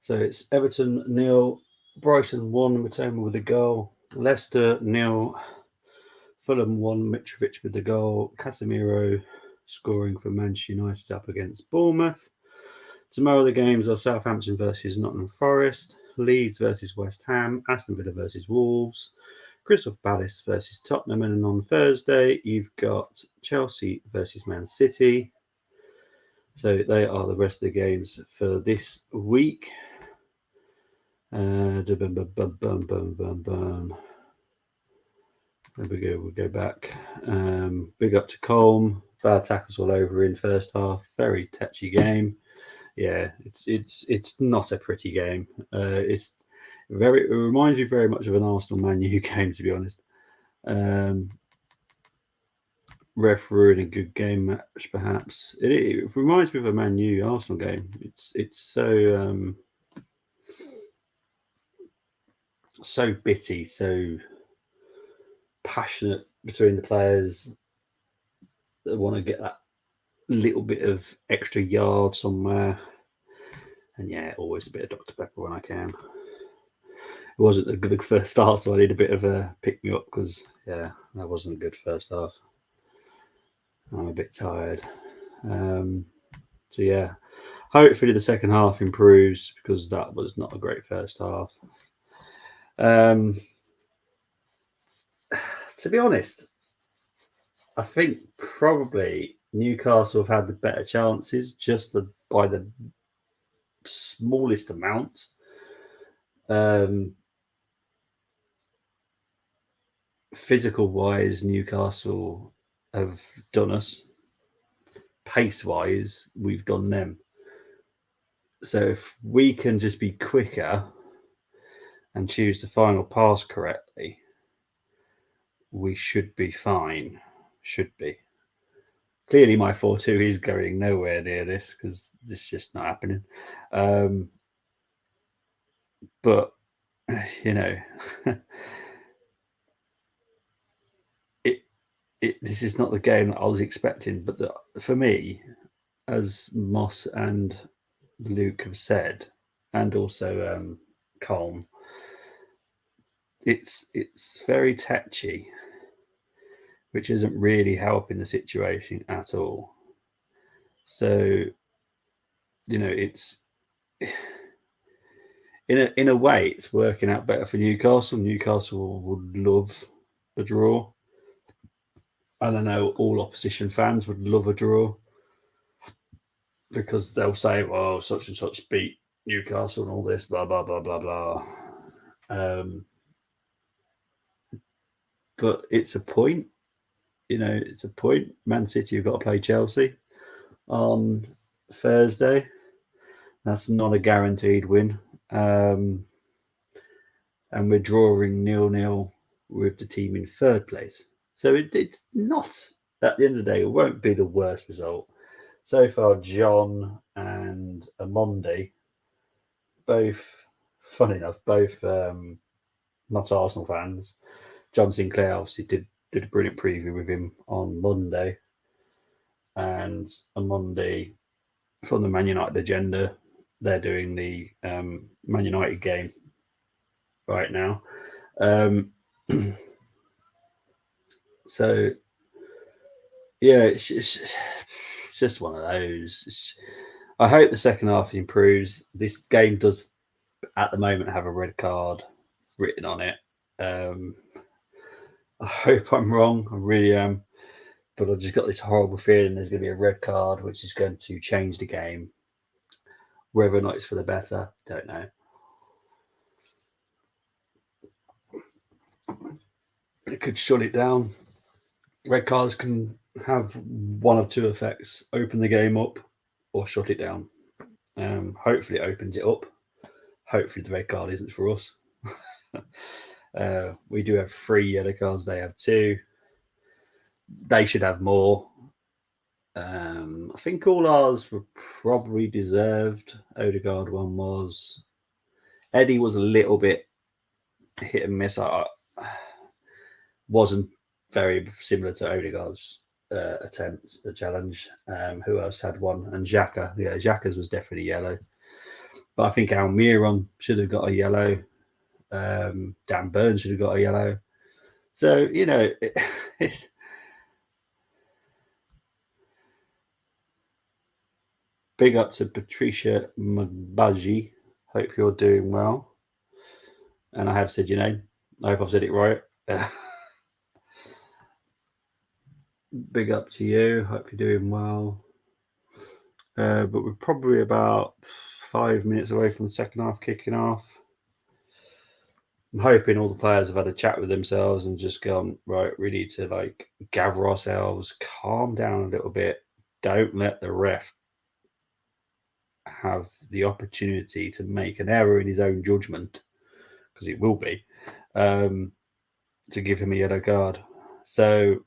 So it's Everton 0, Brighton 1, Matoma with a goal, Leicester 0, Fulham 1, Mitrovic with the goal, Casemiro scoring for Manchester United up against Bournemouth. Tomorrow the games are Southampton versus Nottingham Forest, Leeds versus West Ham, Aston Villa versus Wolves, Crystal Palace versus Tottenham, and on Thursday you've got Chelsea versus Man City. So they are the rest of the games for this week. There we go. We'll go back. Big up to Colm. Bad tackles all over in first half. Very touchy game. Yeah, it's not a pretty game. It reminds me very much of an Arsenal Man U game, to be honest. Ref ruined a good game match, perhaps. It reminds me of a Man U Arsenal game. It's so bitty, so passionate between the players that want to get that little bit of extra yard somewhere. And yeah, always a bit of Dr. Pepper when I can. It wasn't a good first half, so I need a bit of a pick me up because, yeah, that wasn't a good first half. I'm a bit tired. So, yeah, hopefully the second half improves because that was not a great first half. To be honest, I think probably Newcastle have had the better chances just by the smallest amount. Physical wise, Newcastle have done us. Pace wise, we've done them. So if we can just be quicker and choose the final pass correctly, we should be fine. Should be. Clearly, my 4-2 is going nowhere near this because this is just not happening. But, you know, this is not the game that I was expecting. But for me, as Moss and Luke have said, and also Colm, it's very tetchy, which isn't really helping the situation at all. So, you know, it's in a way it's working out better for Newcastle. Newcastle would love a draw. And I know all opposition fans would love a draw because they'll say, well, such and such beat Newcastle and all this, blah, blah, blah, blah, blah. But it's a point. You know, it's a point. Man City have got to play Chelsea on Thursday. That's not a guaranteed win. And we're drawing 0-0 with the team in third place. So it's not, at the end of the day, it won't be the worst result. So far, John and Amondi, both, fun enough, both not Arsenal fans. John Sinclair obviously did a brilliant preview with him on Monday. And Amondi, from the Man United agenda, they're doing the Man United game right now. So, yeah, it's just one of those. I hope the second half improves. This game does, at the moment, have a red card written on it. I hope I'm wrong. I really am. But I've just got this horrible feeling there's going to be a red card, which is going to change the game. Whether or not it's for the better, don't know. It could shut it down. red cards can have one of two effects: open the game up or shut it down. Hopefully, it opens it up. Hopefully, the red card isn't for us. We do have 3 yellow cards. They have 2. They should have more. I think all ours were probably deserved. Odegaard one was. Eddie was a little bit hit and miss. I wasn't very similar to Odegaard's attempt, the challenge. Who else had one? And Xhaka. Yeah, Xhaka's was definitely yellow. But I think Almiron should have got a yellow. Dan Burns should have got a yellow. So, you know, big up to Patricia Magbaji. Hope you're doing well. And I have said your name. I hope I've said it right. Big up to you. Hope you're doing well. But we're probably about 5 minutes away from the second half kicking off. I'm hoping all the players have had a chat with themselves and just gone, right, we need to like gather ourselves, calm down a little bit. Don't let the ref have the opportunity to make an error in his own judgment, because it will be, to give him a yellow card. So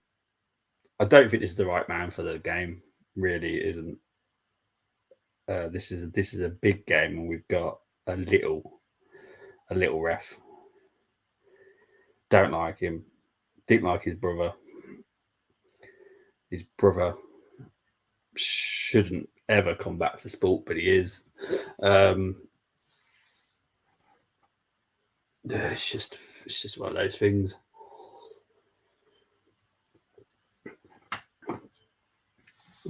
I don't think this is the right man for the game. Really isn't. This is a big game, and we've got a little ref. Don't like him. Didn't like his brother. His brother shouldn't ever come back to sport, but he is. It's just one of those things.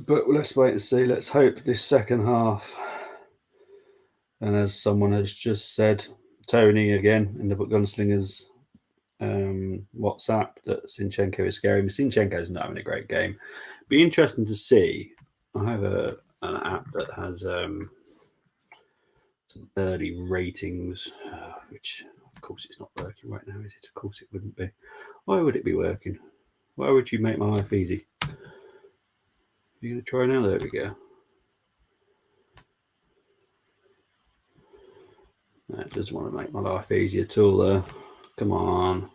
But let's wait and see. Let's hope this second half. And as someone has just said, Tony again in the Gunslingers WhatsApp, that Zinchenko is scary. Zinchenko's not having a great game. Be interesting to see. I have an app that has some early ratings, which of course it's not working right now, is it? Of course it wouldn't be. Why would it be working? Why would you make my life easy? You're going to try now? There we go. That doesn't want to make my life easy at all there. Come on.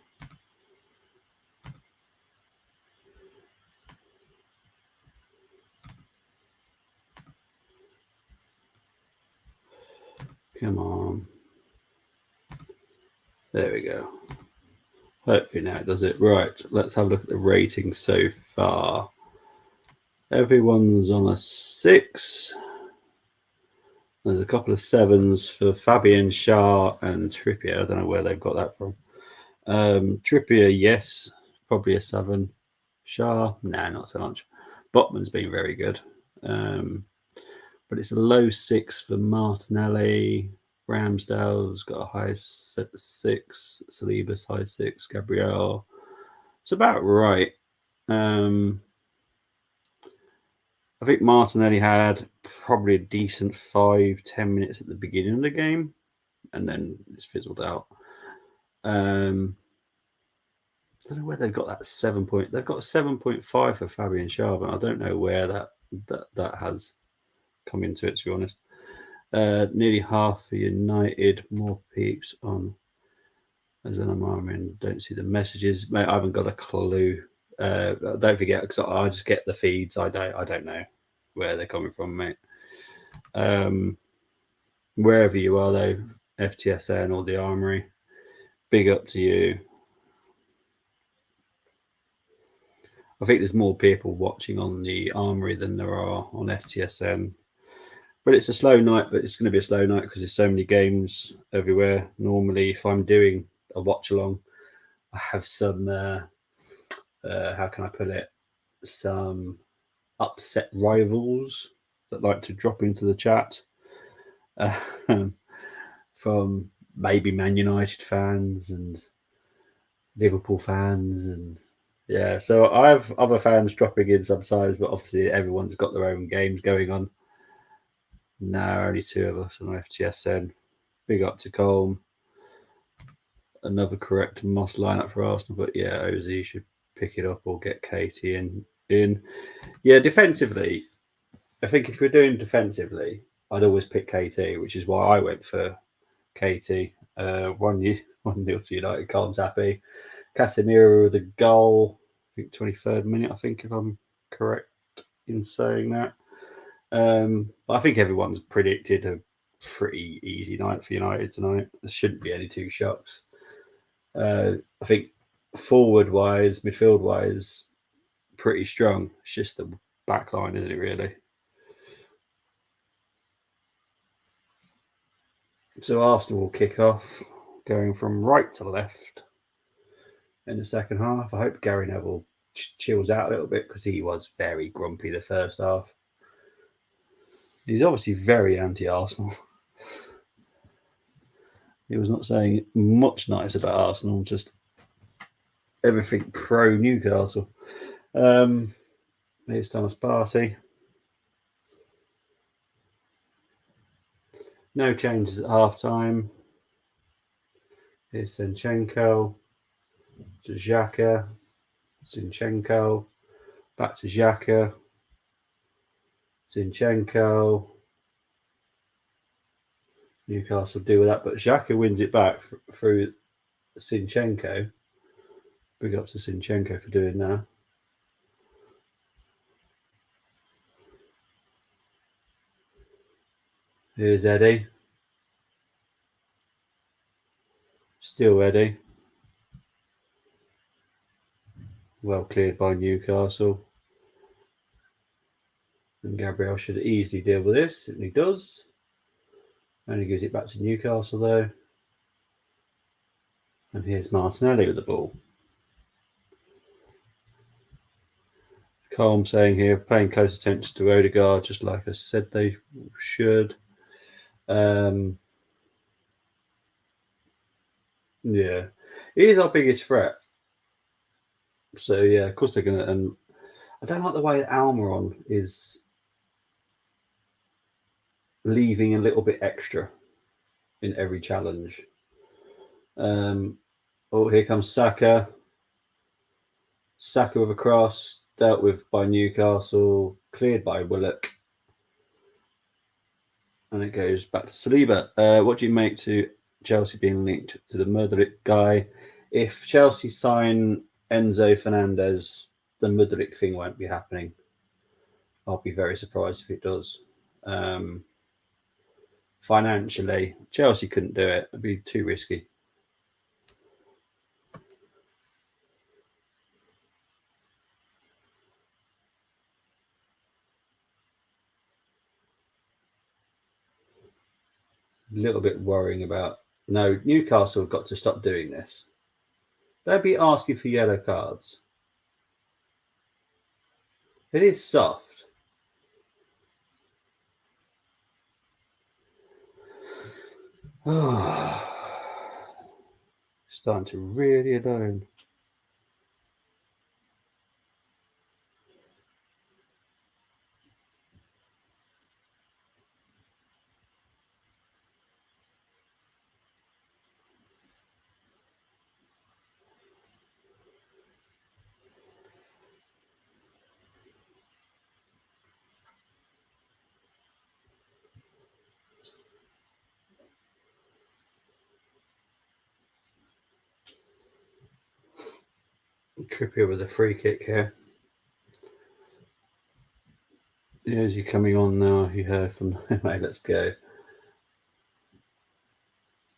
Come on. There we go. Hopefully now it does it. Right, let's have a look at the ratings so far. Everyone's on a 6. There's a couple of 7s for Fabian, Schär and Trippier. I don't know where they've got that from. Trippier, yes, probably a 7. Schär, nah, not so much. Botman's been very good. But it's a low 6 for Martinelli. Ramsdale's got a high 6. Saliba's high 6. Gabriel. It's about right. I think Martinelli had probably a decent 5-10 minutes at the beginning of the game, and then it's fizzled out. I don't know where they've got that 7 point. They've got a 7.5 for Fabian Schär, but I don't know where that has come into it, to be honest. Nearly half for United. More peeps on as an Amarmin. Don't see the messages, mate. I haven't got a clue. Don't forget, because I just get the feeds. I don't know where they're coming from, mate. Wherever you are, though, FTSN or the Armory, big up to you. I think there's more people watching on the Armory than there are on FTSN. But it's a slow night, but it's going to be a slow night because there's so many games everywhere. Normally, if I'm doing a watch-along, I have some, how can I put it, some upset rivals that like to drop into the chat from maybe Man United fans and Liverpool fans, and yeah, so I have other fans dropping in sometimes, but obviously everyone's got their own games going on. Now only 2 of us on FTSN. Big up to Colm. Another correct Moss lineup for Arsenal, but yeah, OZ should pick it up or get Katie in. Yeah, defensively, I think if we're doing defensively, I'd always pick KT, which is why I went for KT. 1-0 to United. Calm's happy. Casemiro with a goal. I think 23rd minute. I think if I'm correct in saying that. But I think everyone's predicted a pretty easy night for United tonight. There shouldn't be any two shocks. I think forward wise, midfield wise, pretty strong. It's just the back line, isn't it, really? So Arsenal will kick off, going from right to left in the second half. I hope Gary Neville chills out a little bit because he was very grumpy the first half. He's obviously very anti-Arsenal. He was not saying much nice about Arsenal, just everything pro-Newcastle. Here's Thomas Partey. No changes at half-time. Here's Zinchenko to Xhaka. Zinchenko. Back to Xhaka. Zinchenko. Newcastle deal with that, but Xhaka wins it back through Zinchenko. Big up to Zinchenko for doing that. Here's Eddie. Still Eddie. Well cleared by Newcastle. And Gabriel should easily deal with this, and he does. Only gives it back to Newcastle though. And here's Martinelli with the ball. Calm saying here, paying close attention to Odegaard, just like I said they should. Yeah, he is our biggest threat. So yeah, of course they're gonna. And I don't like the way Almiron is leaving a little bit extra in every challenge. Oh, here comes Saka. Saka with a cross, dealt with by Newcastle, cleared by Willock. And it goes back to Saliba. What do you make to Chelsea being linked to the Mudryk guy? If Chelsea sign Enzo Fernandez, the Mudryk thing won't be happening. I'll be very surprised if it does. Financially, Chelsea couldn't do it. It'd be too risky. A little bit worrying about. No, Newcastle have got to stop doing this. They'll be asking for yellow cards. It is soft. Oh, starting to really alone. Trippier with a free kick here. Yeah, is he coming on now? He heard from mate, let's go.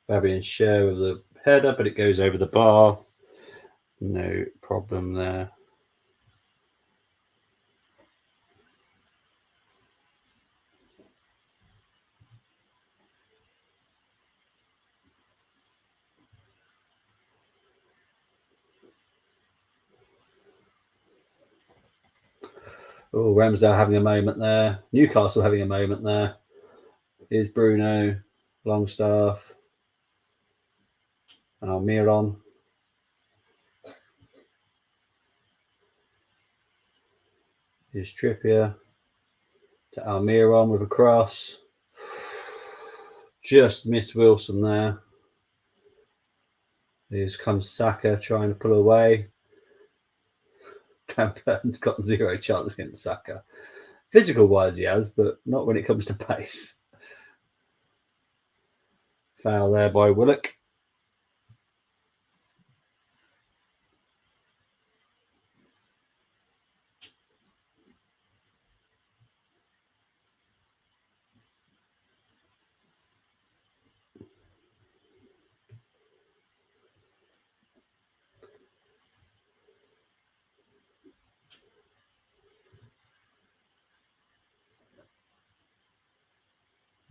Fabian Schär with the header, but it goes over the bar. No problem there. Oh, Ramsdale having a moment there. Newcastle having a moment there. Here's Bruno, Longstaff, Almiron. Here's Trippier to Almiron with a cross. Just missed Wilson there. Here's comes Saka trying to pull away. And Burn's got 0 chance against Saka. Physical wise, he has, but not when it comes to pace. Foul there by Willock.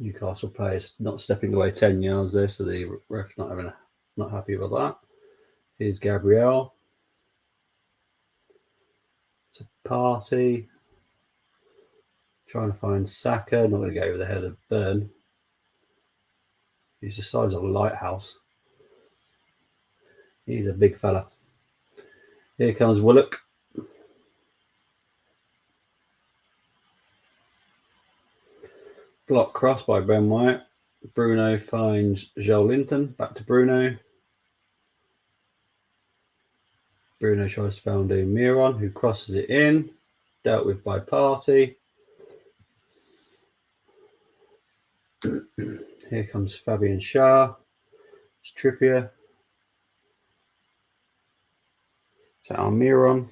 Newcastle players not stepping away 10 yards there, so the ref not happy about that. Here's Gabriel. It's a party. Trying to find Saka. Not going to go over the head of Burn. He's the size of a lighthouse. He's a big fella. Here comes Willock. Block cross by Ben White. Bruno finds Joelinton. Back to Bruno. Bruno tries to find Miron, who crosses it in. Dealt with by Partey. Here comes Fabian Schär. It's Trippier. To Almiron.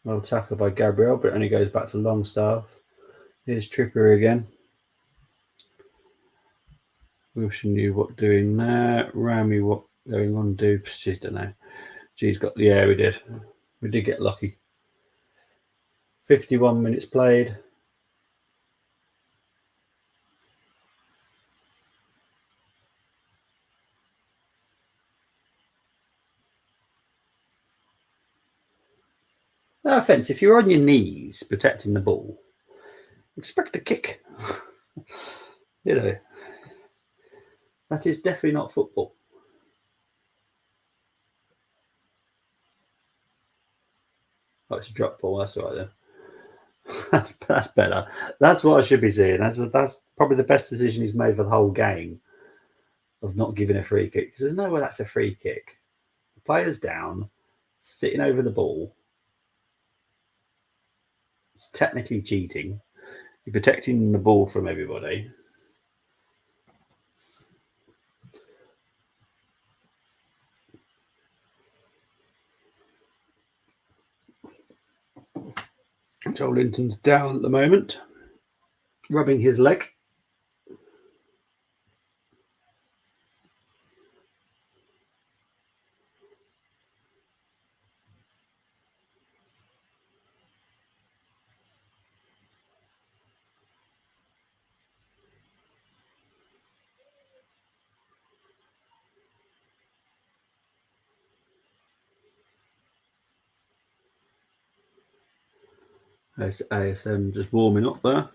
Well tackled by Gabriel, but it only goes back to Longstaff. Here's Trippier again. Wilson knew what doing there. Rami, what going on? Do I don't know. G's got yeah, we did. We did get lucky. 51 minutes played. No offence, if you're on your knees protecting the ball, expect a kick. You know, that is definitely not football. Oh, it's a drop ball. That's all right then. That's better. That's what I should be seeing. That's probably the best decision he's made for the whole game of not giving a free kick, because there's no way that's a free kick. The player's down, sitting over the ball. It's technically cheating. You're protecting the ball from everybody. Joelinton's down at the moment, rubbing his leg. There's ASM just warming up there.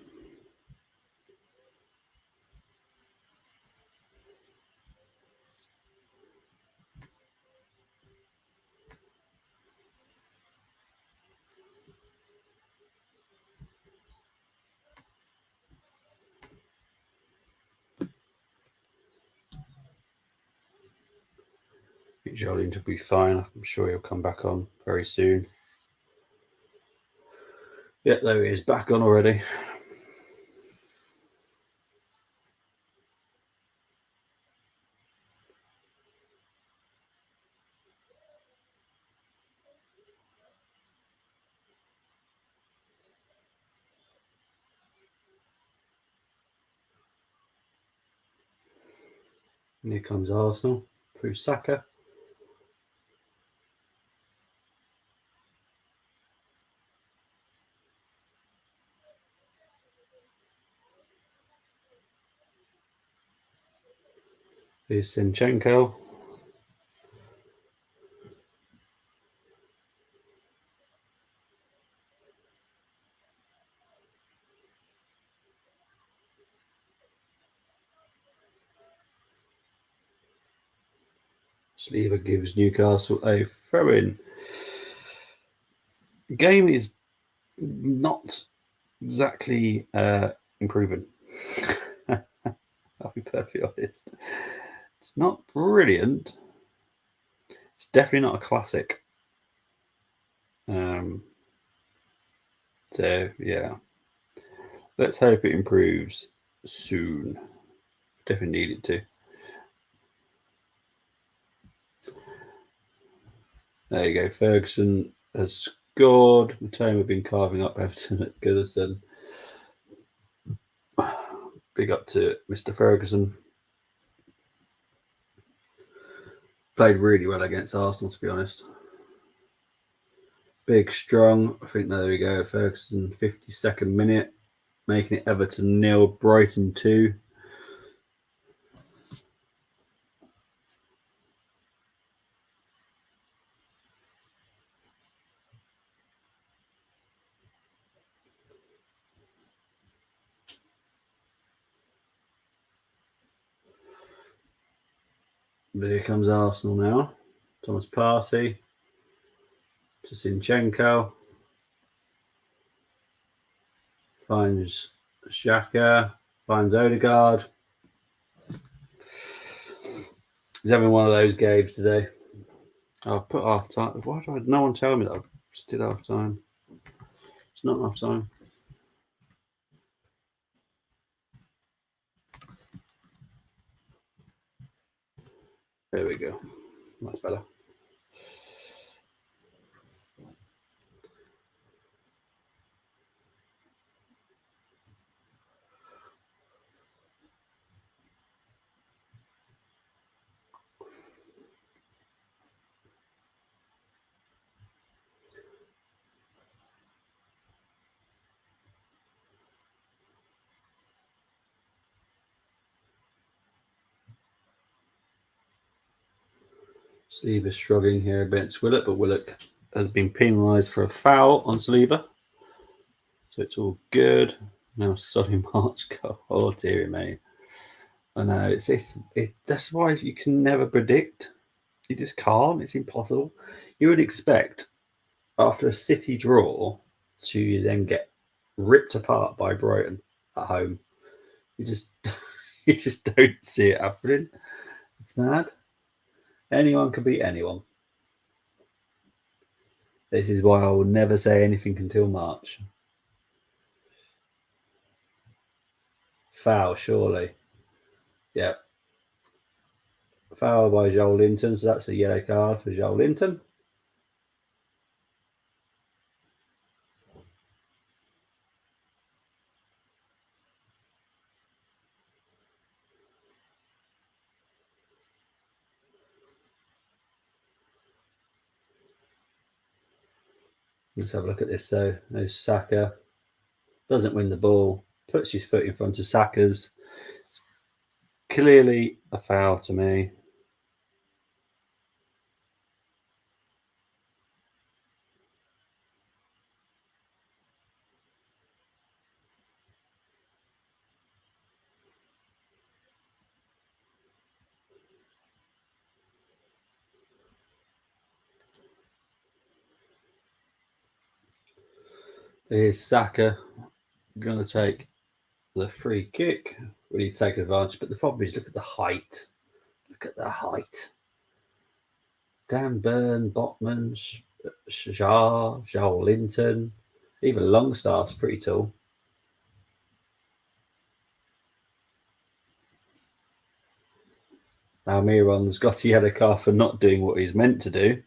Joelinton will be fine. I'm sure he'll come back on very soon. Yeah, there he is, back on already. And here comes Arsenal through Saka. Here's Zinchenko. Sleever gives Newcastle a throw-in. Game is not exactly improving. I'll be perfectly honest. It's not brilliant. It's definitely not a classic. So yeah, let's hope it improves soon. Definitely need it to. There you go. Ferguson has scored. Matoma have been carving up Everton at Goodison. Big up to Mr. Ferguson. Played really well against Arsenal, to be honest. Big, strong. I think there we go. Ferguson, 52nd minute, making it Everton 0, Brighton 2. But here comes Arsenal now. Thomas Partey to Zinchenko. Finds Xhaka. Finds Odegaard. He's having one of those games today. I've put half time. Why do no one tell me that I've still half time? It's not half time. There we go. That's better. Saliba struggling here against Willock, but Willock has been penalised for a foul on Saliba. So it's all good. Now Solly March got oh dear me. I know that's why you can never predict. You just can't. It's impossible. You would expect after a City draw to then get ripped apart by Brighton at home. You just you just don't see it happening. It's mad. Anyone can beat anyone. This is why I will never say anything until March. Foul, surely. Yeah. Foul by Joelinton, so that's a yellow card for Joelinton. Let's have a look at this though. No Saka. Doesn't win the ball. Puts his foot in front of Saka's. It's clearly a foul to me. Here's Saka going to take the free kick. We need to take advantage, but the problem is look at the height. Look at the height. Dan Burn, Botman, Joelinton, even Longstaff's pretty tall. Almiron's got a yellow card for not doing what he's meant to do.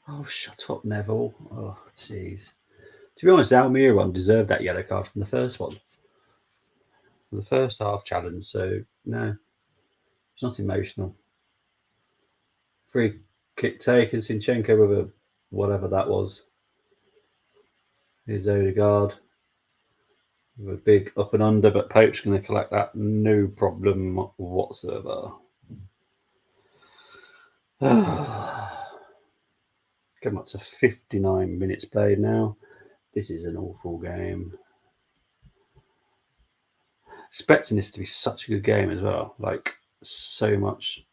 Oh, shut up, Neville. Oh, jeez. To be honest, Almiron deserved that yellow card from the first one. From the first half challenge, so no. It's not emotional. Free kick taken, Zinchenko with a whatever that was. Here's Odegaard. With a big up and under, but Pope's going to collect that no problem whatsoever. Come up to 59 minutes played now. This is an awful game. Expecting this to be such a good game as well. Like, so much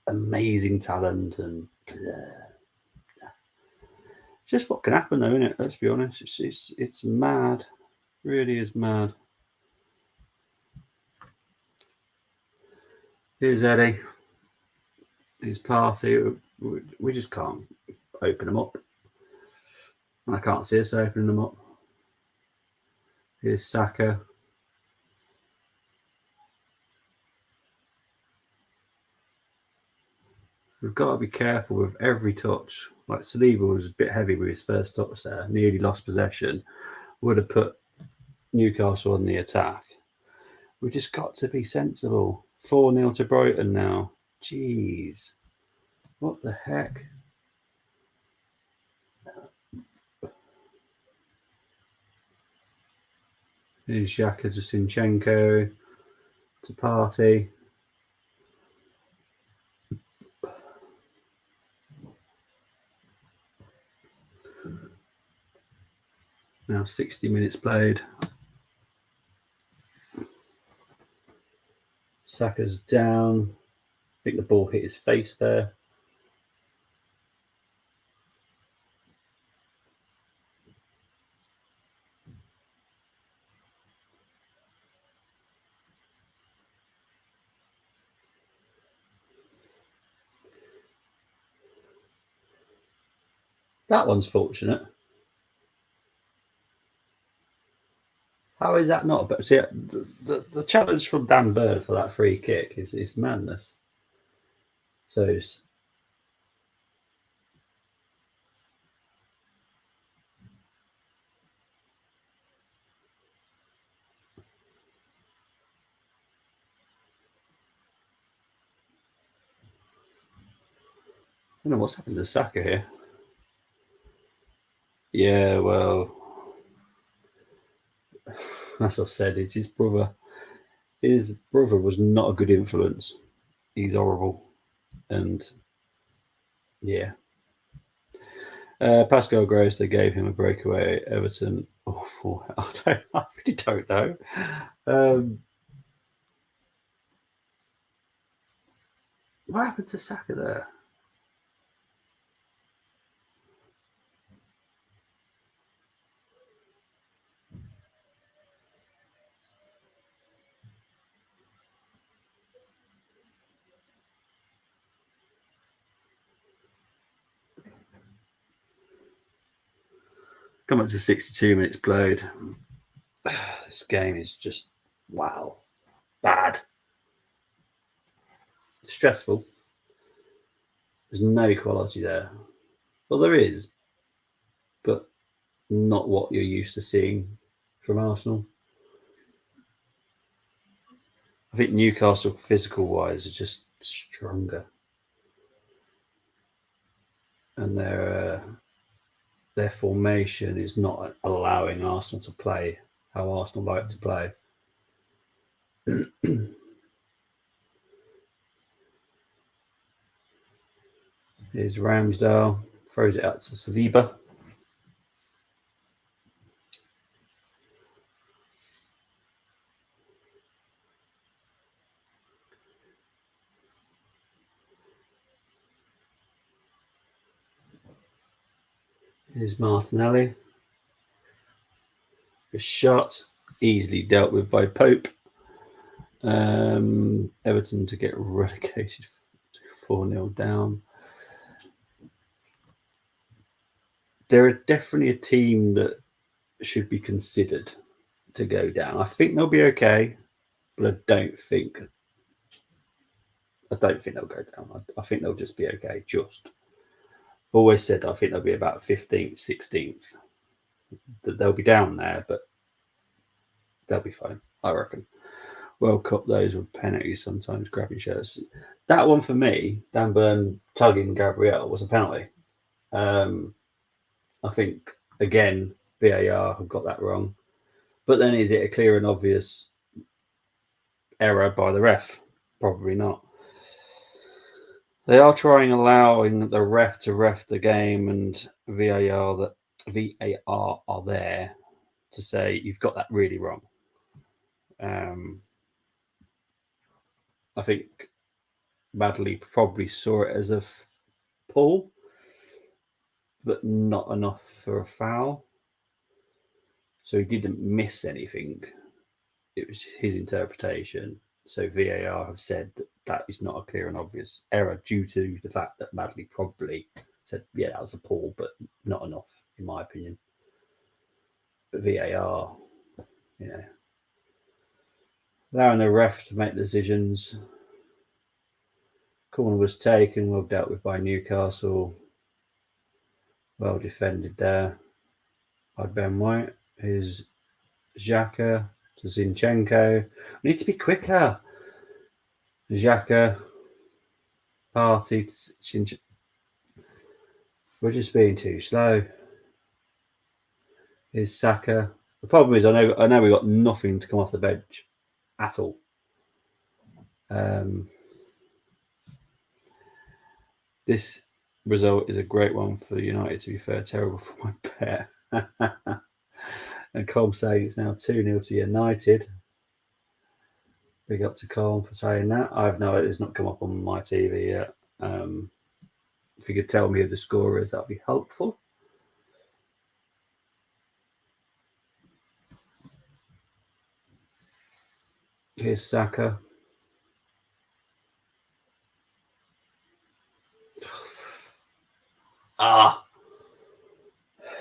amazing talent and just what can happen, though, isn't it? Let's be honest. It's mad. It really is mad. Here's Eddie. His party. We just can't open them up. I can't see us opening them up. Here's Saka. We've got to be careful with every touch. Like Saliba was a bit heavy with his first touch there, nearly lost possession. Would have put Newcastle on the attack. We just got to be sensible. 4-0 to Brighton now. Jeez. What the heck? Here's Xhaka to Zinchenko to Party. Now 60 minutes played. Saka's down. I think the ball hit his face there. That one's fortunate. How is that not? But see, the challenge from Dan Bird for that free kick is madness. So it's, I don't know what's happened to Saka here. Yeah, well, as I've said, it's his brother. His brother was not a good influence. He's horrible, and yeah. Pascal Gross, they gave him a breakaway. Everton, awful. I really don't know. What happened to Saka there? Come up to 62 minutes played. This game is just, wow, bad. Stressful. There's no quality there. Well, there is, but not what you're used to seeing from Arsenal. I think Newcastle, physical wise, are just stronger, and their formation is not allowing Arsenal to play how Arsenal like to play. Here's Ramsdale, throws it out to Saliba. Here's Martinelli. A shot, easily dealt with by Pope. Everton to get relegated 4-0 down. They're definitely a team that should be considered to go down. I think they'll be okay, but I don't think they'll go down. I think they'll just be okay. Just always said I think they'll be about 15th, 16th. That they'll be down there, but they'll be fine, I reckon. World Cup, those with penalties sometimes, grabbing shirts. That one for me, Dan Burn tugging Gabriel, was a penalty. I think, again, VAR have got that wrong. But then is it a clear and obvious error by the ref? Probably not. They are allowing the ref to ref the game, and VAR are there to say you've got that really wrong. I think Madley probably saw it as a pull, but not enough for a foul. So he didn't miss anything. It was his interpretation. So VAR have said that that is not a clear and obvious error due to the fact that Madley probably said, yeah, that was a pull, but not enough, in my opinion. But VAR, you know, allowing the ref to make decisions. Corner was taken, well dealt with by Newcastle. Well defended there by Ben White. Here's Xhaka to Zinchenko. We need to be quicker. Xhaka, Party to Zinchenko. We're just being too slow. Here's Saka. The problem is, I know we got nothing to come off the bench at all. This result is a great one for United, to be fair. Terrible for my bet. And Colm saying it's now 2-0 to United. Big up to Colm for saying that. I've no idea, it's not come up on my TV yet. If you could tell me who the score is, that'd be helpful. Here's Saka.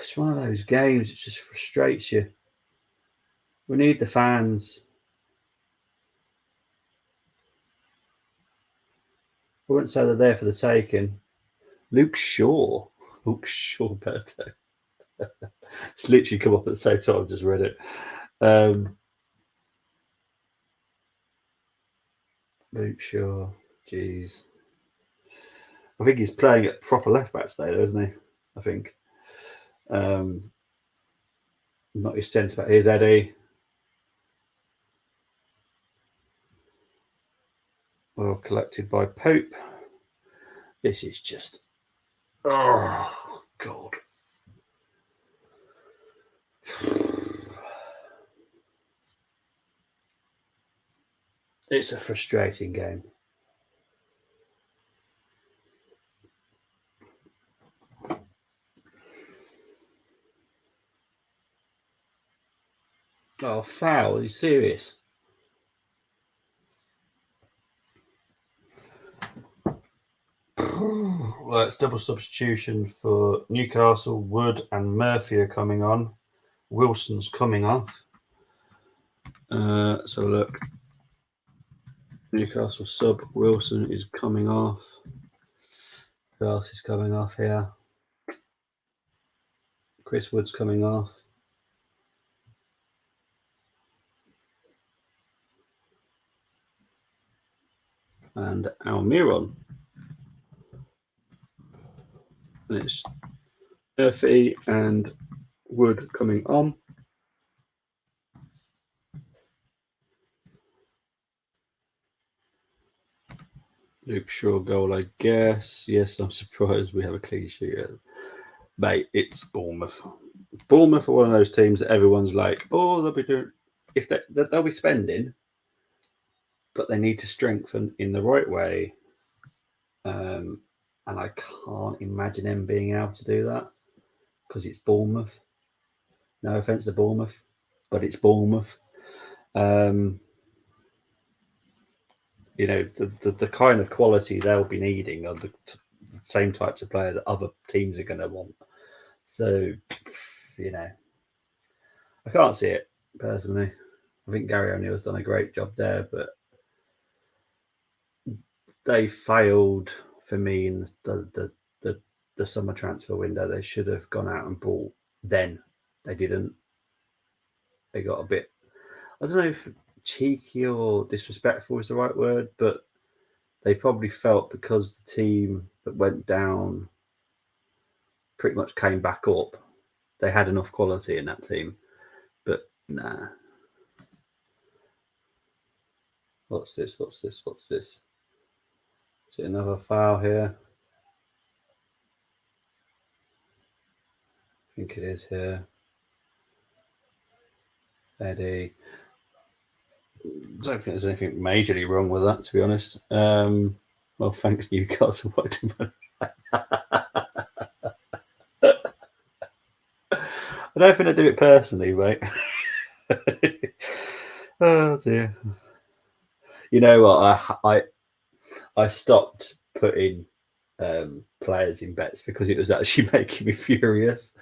It's one of those games. It just frustrates you. We need the fans. I wouldn't say they're there for the taking. Luke Shaw better. It's literally come up at the same time. I've just read it. Luke Shaw, jeez. I think he's playing at proper left back today, though, isn't he? I think. Not his centre back. Here's Eddie. Well collected by Pope. This is just. Oh, God. It's a frustrating game. Oh, foul. Are you serious? Well, it's double substitution for Newcastle. Wood and Murphy are coming on. Wilson's coming off. So look. Newcastle sub. Wilson is coming off. Who else is coming off here? Chris Wood's coming off. And Almiron. And it's Murphy and Wood coming on. Luke Shaw goal, I guess. Yes, I'm surprised we have a clean sheet. Mate, it's Bournemouth. Bournemouth are one of those teams that everyone's like, oh, they'll be doing. If they'll be spending, but they need to strengthen in the right way. And I can't imagine them being able to do that because it's Bournemouth. No offense to Bournemouth, but it's Bournemouth. You know, the kind of quality they'll be needing are the same types of player that other teams are going to want. So, you know, I can't see it personally. I think Gary O'Neill's done a great job there, but they failed for me in the summer transfer window. They should have gone out and bought then. They didn't. They got a bit, I don't know if cheeky or disrespectful is the right word, but they probably felt because the team that went down pretty much came back up, they had enough quality in that team. But nah. What's this? Is it another foul here? I think it is here. Eddie. I don't think there's anything majorly wrong with that, to be honest. Well, thanks, Newcastle. I don't think I do it personally, mate. Oh dear. You know what? I stopped putting players in bets because it was actually making me furious.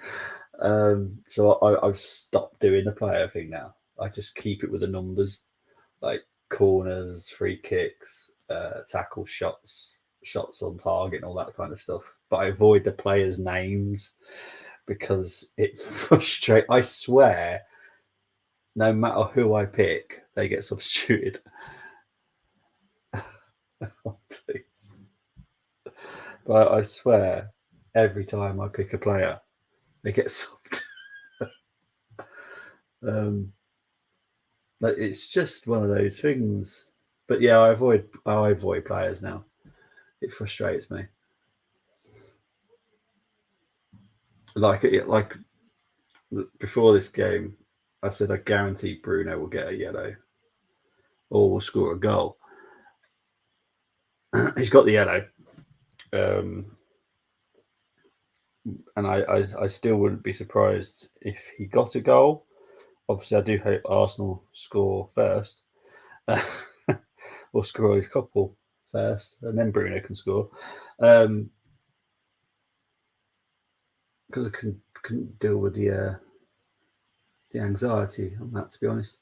So I've stopped doing the player thing now. I just keep it with the numbers, like corners, free kicks, tackle shots, shots on target, and all that kind of stuff. But I avoid the players' names because it frustrates. I swear, no matter who I pick, they get substituted. Oh, please. But I swear, every time I pick a player, they get subbed. um, like it's just one of those things. But yeah, I avoid players now. It frustrates me. Like before this game, I said I guarantee Bruno will get a yellow or will score a goal. He's got the yellow, um, and I still wouldn't be surprised if he got a goal. Obviously, I do hope Arsenal score first, or score a couple first, and then Bruno can score. Because I couldn't deal with the anxiety on that, to be honest.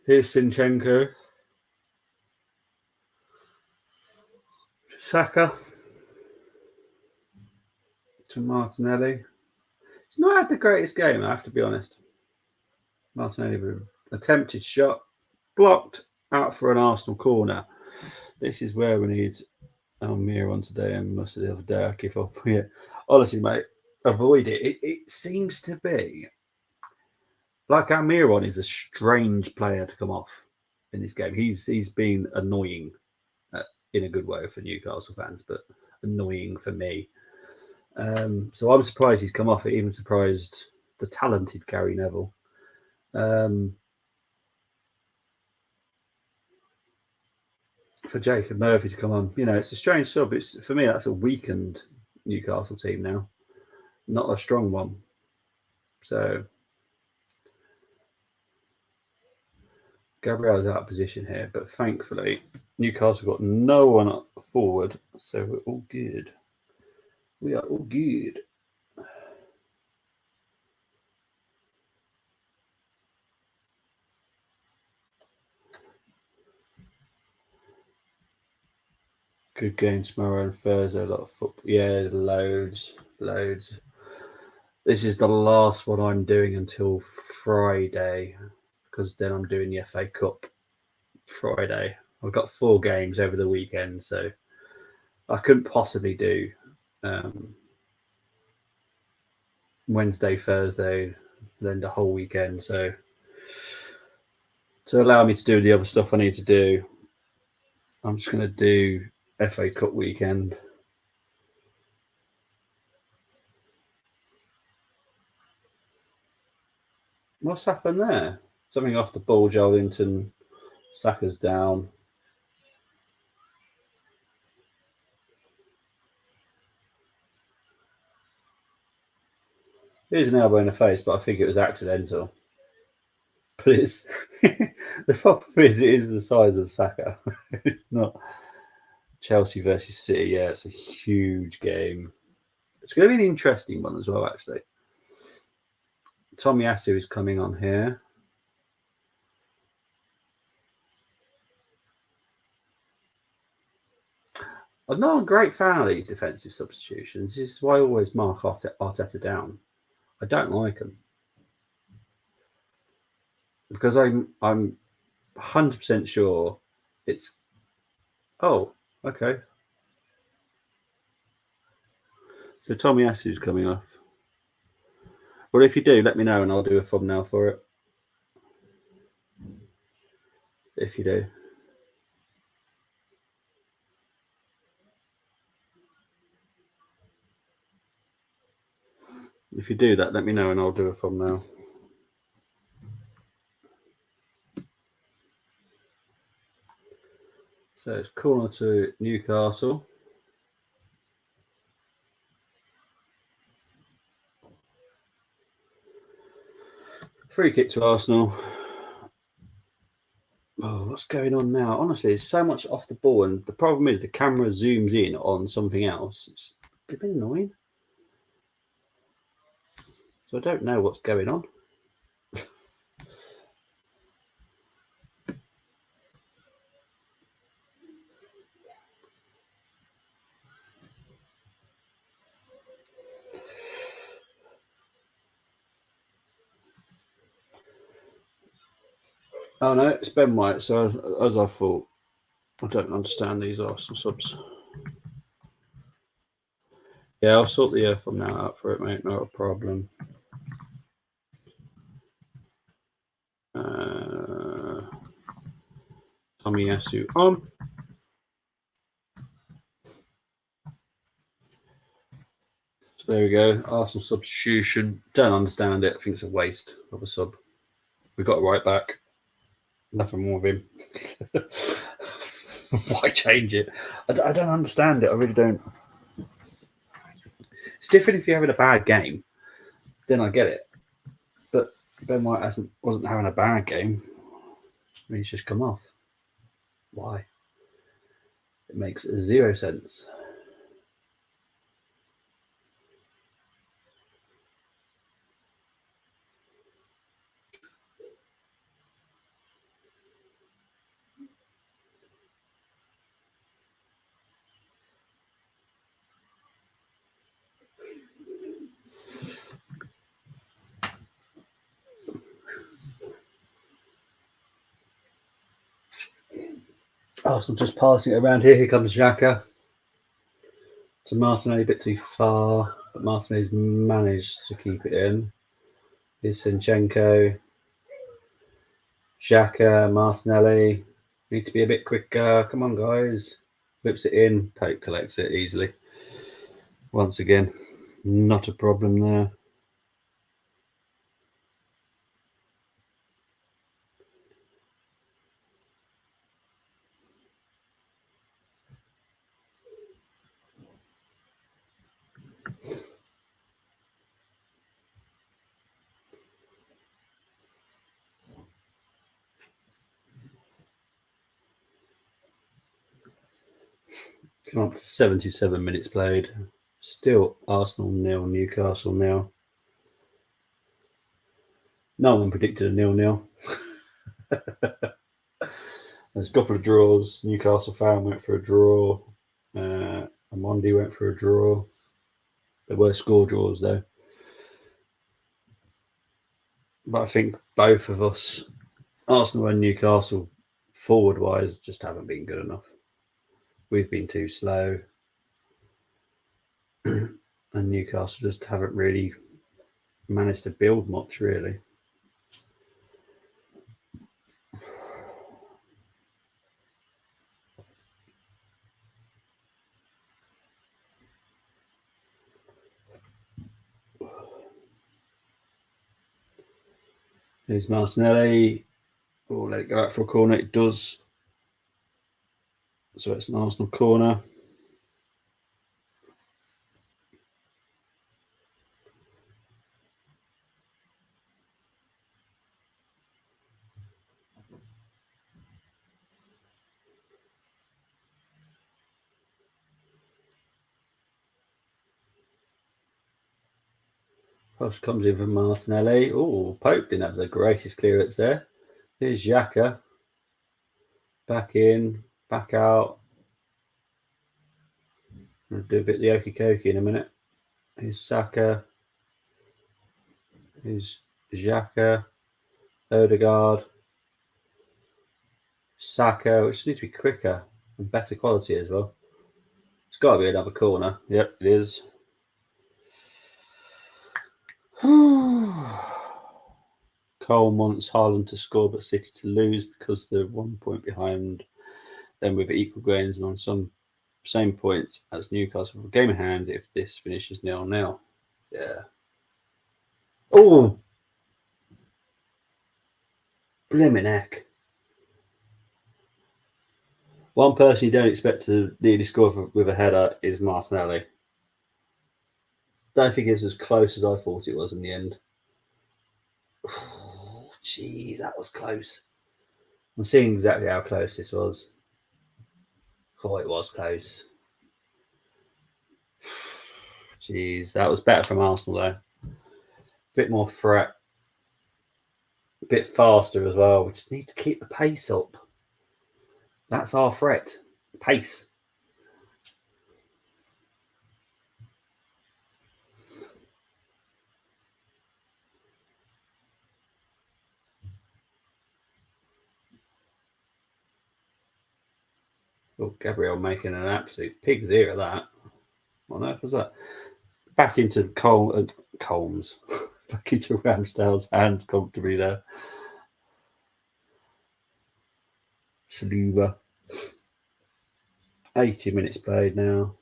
Here's Sinchenko, Saka to Martinelli. He's not had the greatest game, I have to be honest. Martinelli with an attempted shot, blocked out for an Arsenal corner. This is where we need Almiron today and most of the other day. I keep up. Yeah, honestly, mate, avoid it. It seems to be like Almiron is a strange player to come off in this game. He's been annoying in a good way for Newcastle fans, but annoying for me. So I'm surprised he's come off it. Even surprised the talented Gary Neville. For Jacob Murphy to come on, it's a strange sub. It's for me that's a weakened Newcastle team now, not a strong one. So Gabriel's out of position here, but thankfully Newcastle got no one up forward, so we're all good. We are all good. Good game tomorrow and Thursday. A lot of football. Yeah, there's loads. This is the last one I'm doing until Friday, because then I'm doing the FA Cup Friday. I've got 4 games over the weekend, so I couldn't possibly do Wednesday, Thursday, then the whole weekend. So to allow me to do the other stuff I need to do, I'm just going to do FA Cup weekend. What's happened there? Something off the ball, Joelinton. Saka's down. Here's an elbow in the face, but I think it was accidental. But it's the problem is it is the size of Saka. It's not Chelsea versus City. Yeah, it's a huge game. It's going to be an interesting one as well, actually. Tomiyasu is coming on here. I'm not a great fan of these defensive substitutions. This is why I always mark Arteta down. I don't like them because I'm 100% sure it's. Oh, okay. So Tomiyasu's coming off. Well, if you do, let me know and I'll do a thumbnail for it. If you do. If you do that, let me know and I'll do a thumbnail. So it's corner to Newcastle. Free kick to Arsenal. Oh, what's going on now? Honestly, there's so much off the ball, and the problem is the camera zooms in on something else. It's a bit annoying. So I don't know what's going on. Oh no, it's Ben White. So as I thought, I don't understand these Arsenal subs. Yeah, I'll sort the thumbnail out for it, mate. Not a problem. Tomiyasu on. So there we go. Arsenal substitution. Don't understand it. I think it's a waste of a sub. We got it right back. Nothing more with him. Why change it? I don't understand it. I really don't. It's different if you're having a bad game. Then I get it. But Ben White wasn't having a bad game. He's just come off. Why? It makes zero sense. Arsenal just passing it around here. Here comes Xhaka. To Martinelli, a bit too far, but Martinelli's managed to keep it in. Here's Zinchenko. Xhaka, Martinelli. Need to be a bit quicker. Come on, guys. Whips it in. Pope collects it easily. Once again, not a problem there. Come up to 77 minutes played. Still Arsenal 0, Newcastle 0. No one predicted a 0-0. There's a couple of draws. Newcastle fan went for a draw. Amondi went for a draw. There were score draws though. But I think both of us, Arsenal and Newcastle, forward-wise, just haven't been good enough. We've been too slow. And Newcastle just haven't really managed to build much, really. Here's Martinelli. Oh, let it go out for a corner. It does. So it's an Arsenal corner. Cross comes in from Martinelli. Oh, Pope didn't have the greatest clearance there. Here's Xhaka. Back in, back out. I'm going to do a bit of the okie dokie in a minute. Here's Saka. Here's Xhaka. Odegaard. Saka, which needs to be quicker and better quality as well. It's got to be another corner. Yep, it is. Cole wants Haaland to score but City to lose because they're 1 point behind them with equal gains and on some same points as Newcastle with a game in hand if this finishes 0-0. Yeah. Oh! Blimmin' heck. One person you don't expect to nearly score with a header is Martinelli. Don't think it's as close as I thought it was in the end. Jeez, that was close. I'm seeing exactly how close this was. Oh, it was close. Jeez, that was better from Arsenal though. A bit more threat, a bit faster as well. We just need to keep the pace up. That's our threat. Pace. Oh, Gabriel making an absolute pig's ear of that. What on earth was that? Back into Colmes. Back into Ramsdale's hands comfortably there. Saliba. 80 minutes played now.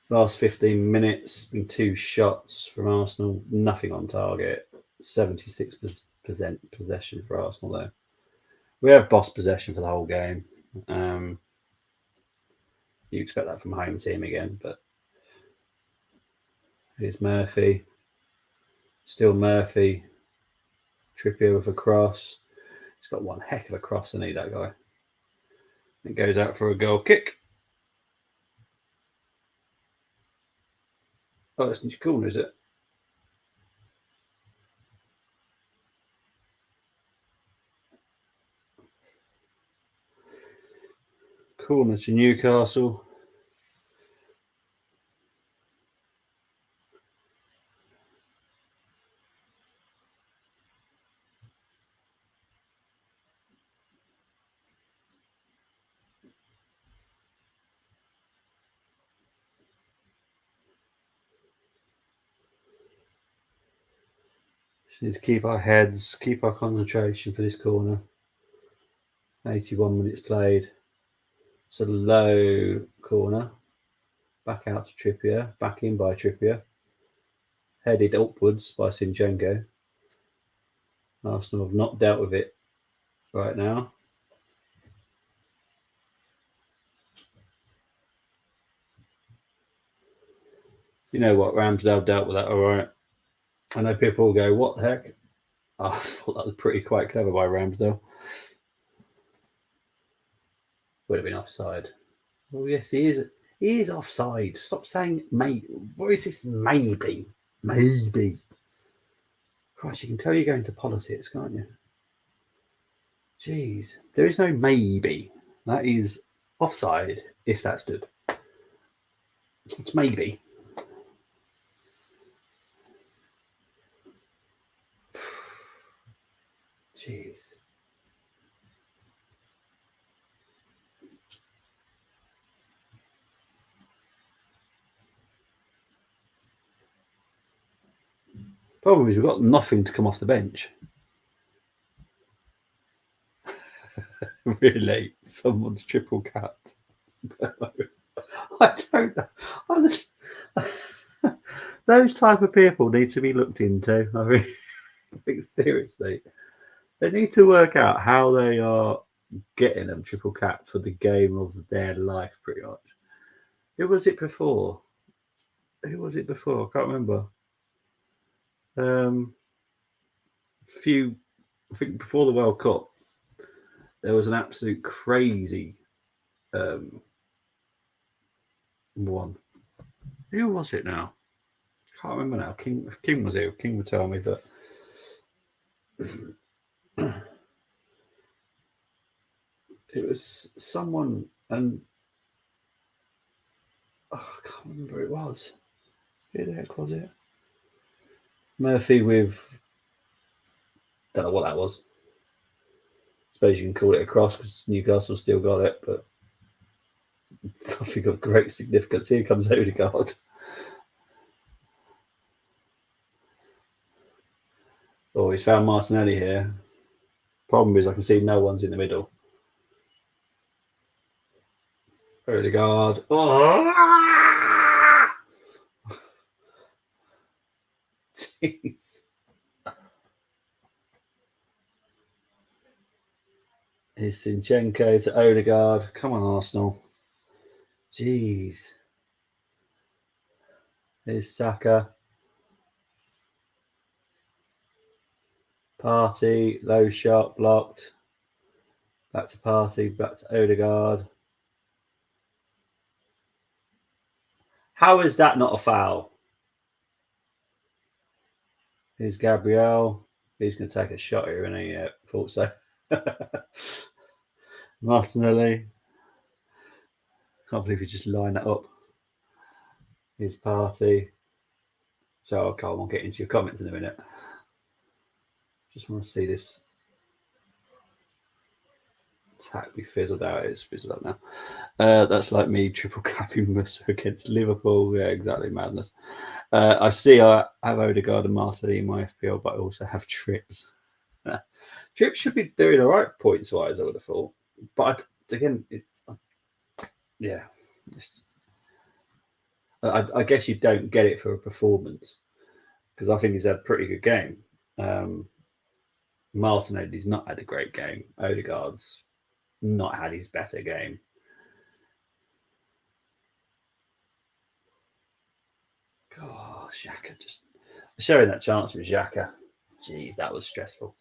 Last 15 minutes, been 2 shots from Arsenal, nothing on target. 76% possession for Arsenal though. We have boss possession for the whole game. You expect that from home team again, but here's Murphy. Still Murphy. Trippier with a cross. He's got one heck of a cross, isn't he, that guy? It goes out for a goal kick. Oh, it's in your corner, is it? Corner to Newcastle. Just need to keep our heads, keep our concentration for this corner. 81 minutes played. It's a low corner. Back out to Trippier. Back in by Trippier. Headed upwards by Zinchenko. Arsenal have not dealt with it right now. You know what? Ramsdale dealt with that all right. I know people will go, what the heck? Oh, I thought that was pretty quite clever by Ramsdale. Would have been offside. Well, yes, he is. He is offside. Stop saying maybe. What is this maybe? Maybe. Christ, you can tell you're going to politics, can't you? Jeez. There is no maybe. That is offside, if that stood. It's maybe. Jeez. Problem is, we've got nothing to come off the bench. Really? Someone's triple capped. I don't know. Honestly, those type of people need to be looked into. I mean, seriously. They need to work out how they are getting them triple cap for the game of their life, pretty much. Who was it before? Who was it before? I can't remember. I think before the World Cup, there was an absolute crazy one. Who was it now? I can't remember now. King was here. King would tell me that. It was someone, and I can't remember who it was. Who the heck was it? Murphy with, don't know what that was. I suppose you can call it a cross because Newcastle still got it, but nothing of great significance. Here comes Odegaard. Oh, he's found Martinelli here. Problem is, I can see no one's in the middle. Odegaard. Oh! Jeez. Here's Zinchenko to Odegaard. Come on, Arsenal. Jeez. Here's Saka. Party, low shot, blocked. Back to Party, back to Odegaard. How is that not a foul? Here's Gabriel. He's going to take a shot here, isn't he? Yeah, thought so. Martinelli. Can't believe you just line that up. His Party. So, okay, I'll get into your comments in a minute. Just want to see this attack be fizzled out. It's fizzled out now. That's like me triple capping Musa against Liverpool. Yeah, exactly, madness. I see I have Odegaard and Martinelli in my FPL, but I also have Trips. Trips should be doing all right points wise, I would have thought. But again, yeah. I guess you don't get it for a performance because I think he's had a pretty good game. Martinelli's not had a great game. Odegaard's not had his better game. God, Xhaka just showing that chance with Xhaka. Jeez, that was stressful.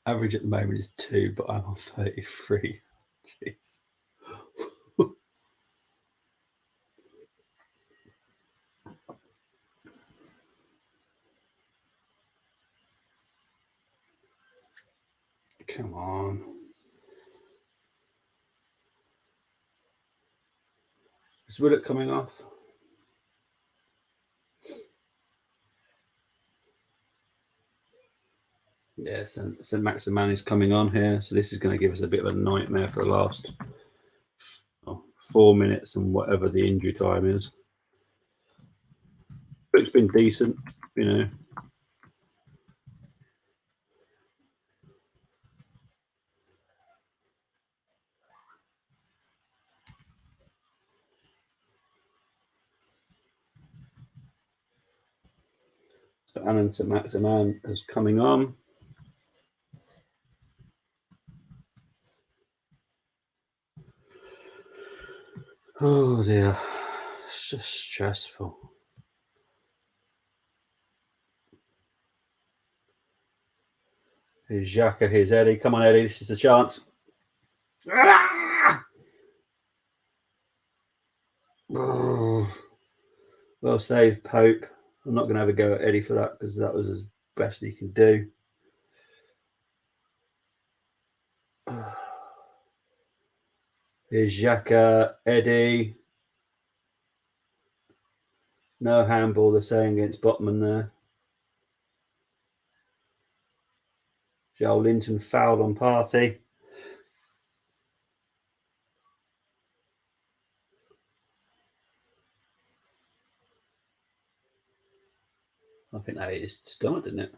Average at the moment is 2, but I'm on 33. Jeez. Come on. Is Willock coming off? Yeah, so Maximan is coming on here. So this is going to give us a bit of a nightmare for the last 4 minutes and whatever the injury time is. But it's been decent, you know. So Annan to Maximan is coming on. Oh dear, it's just stressful. Here's Xhaka, here's Eddie. Come on, Eddie, this is the chance. Oh. Well saved, Pope. I'm not going to have a go at Eddie for that because that was as best he can do. Here's Xhaka, Eddie. No handball, they're saying against Botman there. Joel Linton fouled on Party. I think that is stunned, didn't it?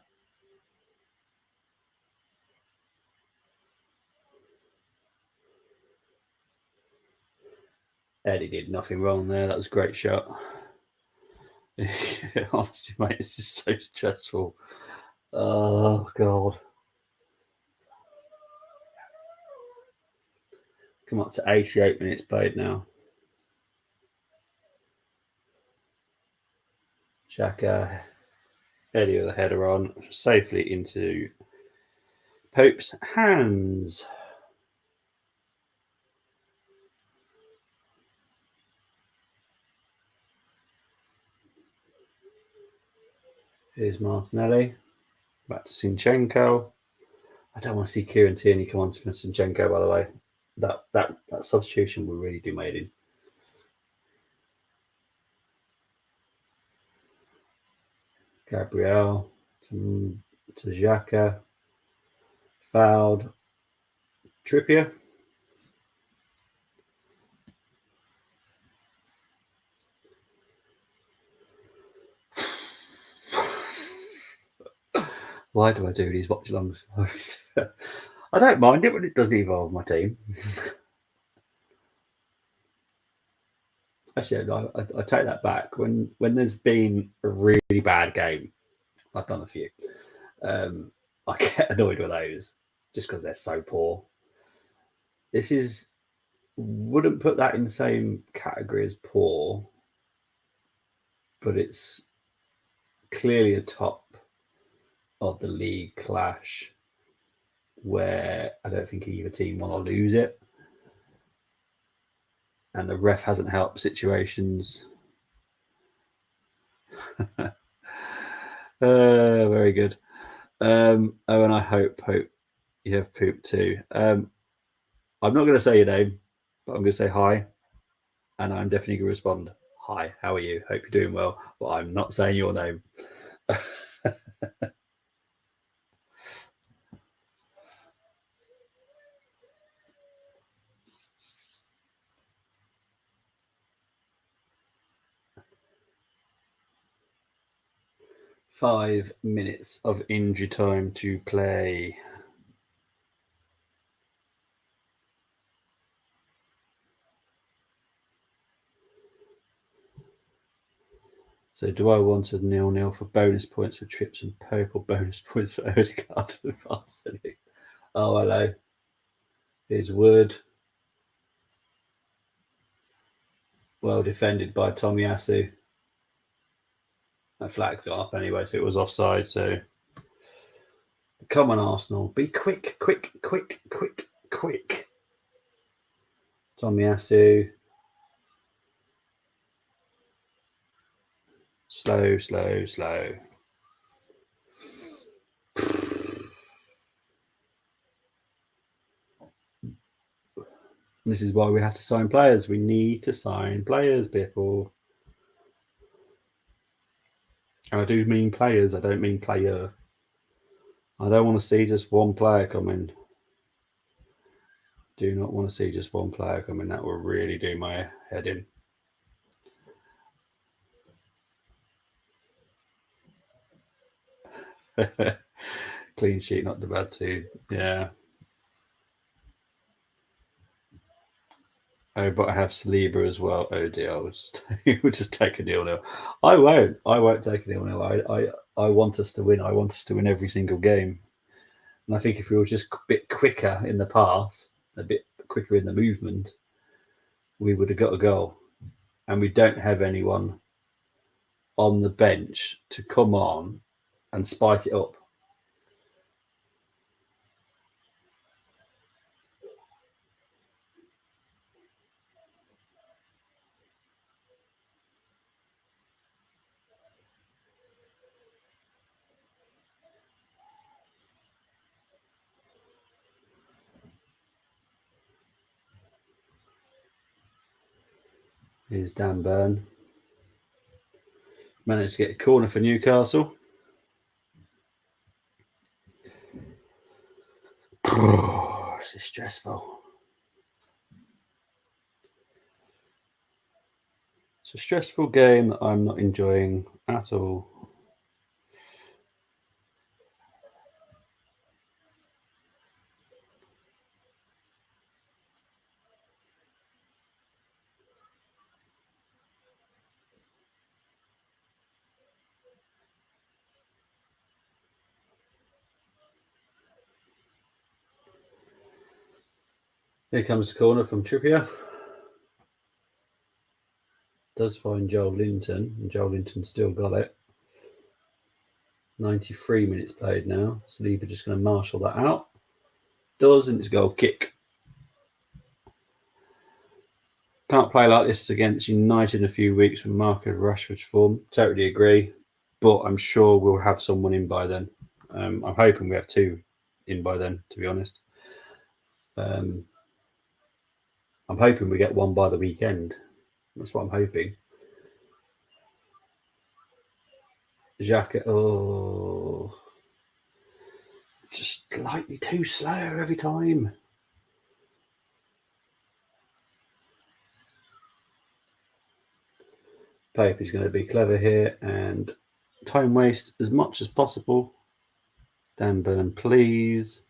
Eddie did nothing wrong there. That was a great shot. Honestly, mate, this is so stressful. Oh, God. Come up to 88 minutes played now. Xhaka, Eddie with a header on, safely into Pope's hands. Here's Martinelli. Back to Zinchenko. I don't want to see Kieran Tierney come on for Zinchenko, by the way. That substitution will really do made in. Gabriel to Xhaka. Fouled. Trippier. Why do I do these watch-alongs? I don't mind it when it doesn't involve my team. Actually, I take that back. When there's been a really bad game, I've done a few. I get annoyed with those just because they're so poor. Wouldn't put that in the same category as poor, but it's clearly a top of the league clash where I don't think either team want to lose it, and the ref hasn't helped situations. Very good. And I hope you have poop too. I'm not going to say your name, but I'm going to say hi, and I'm definitely going to respond. Hi, how are you? Hope you're doing well. But I'm not saying your name. 5 minutes of injury time to play. So do I want a 0-0 for bonus points for Trips and Pope or bonus points for Odegaard and Marcelli? Oh, hello. Here's Wood. Well defended by Tomiyasu. That flag's up anyway, so it was offside. So come on, Arsenal. Be quick, quick, quick, quick, quick. Tomiyasu. Slow, slow, slow. This is why we have to sign players. We need to sign players before. And I do mean players. I don't mean player. I don't want to see just one player come in. Do not want to see just one player come in. That will really do my head in. Clean sheet, not the bad too. Yeah. Oh, but I have Saliba as well. Oh dear, we'll just take a 0-0. I won't take a 0-0. I want us to win. I want us to win every single game. And I think if we were just a bit quicker in the pass, a bit quicker in the movement, we would have got a goal. And we don't have anyone on the bench to come on and spice it up. Here's Dan Burn. Managed to get a corner for Newcastle. This is stressful. It's a stressful game that I'm not enjoying at all. Here comes the corner from Trippier. Does find Joel Linton, and Joel Linton still got it. 93 minutes played now. Saliba just going to marshal that out. Does, and it's a goal kick. Can't play like this against United in a few weeks with Marcus Rashford's form. Totally agree. But I'm sure we'll have someone in by then. I'm hoping we have two in by then, to be honest. I'm hoping we get one by the weekend. That's what I'm hoping. Xhaka, just slightly too slow every time. Pope is going to be clever here and time waste as much as possible. Dan Burn, please.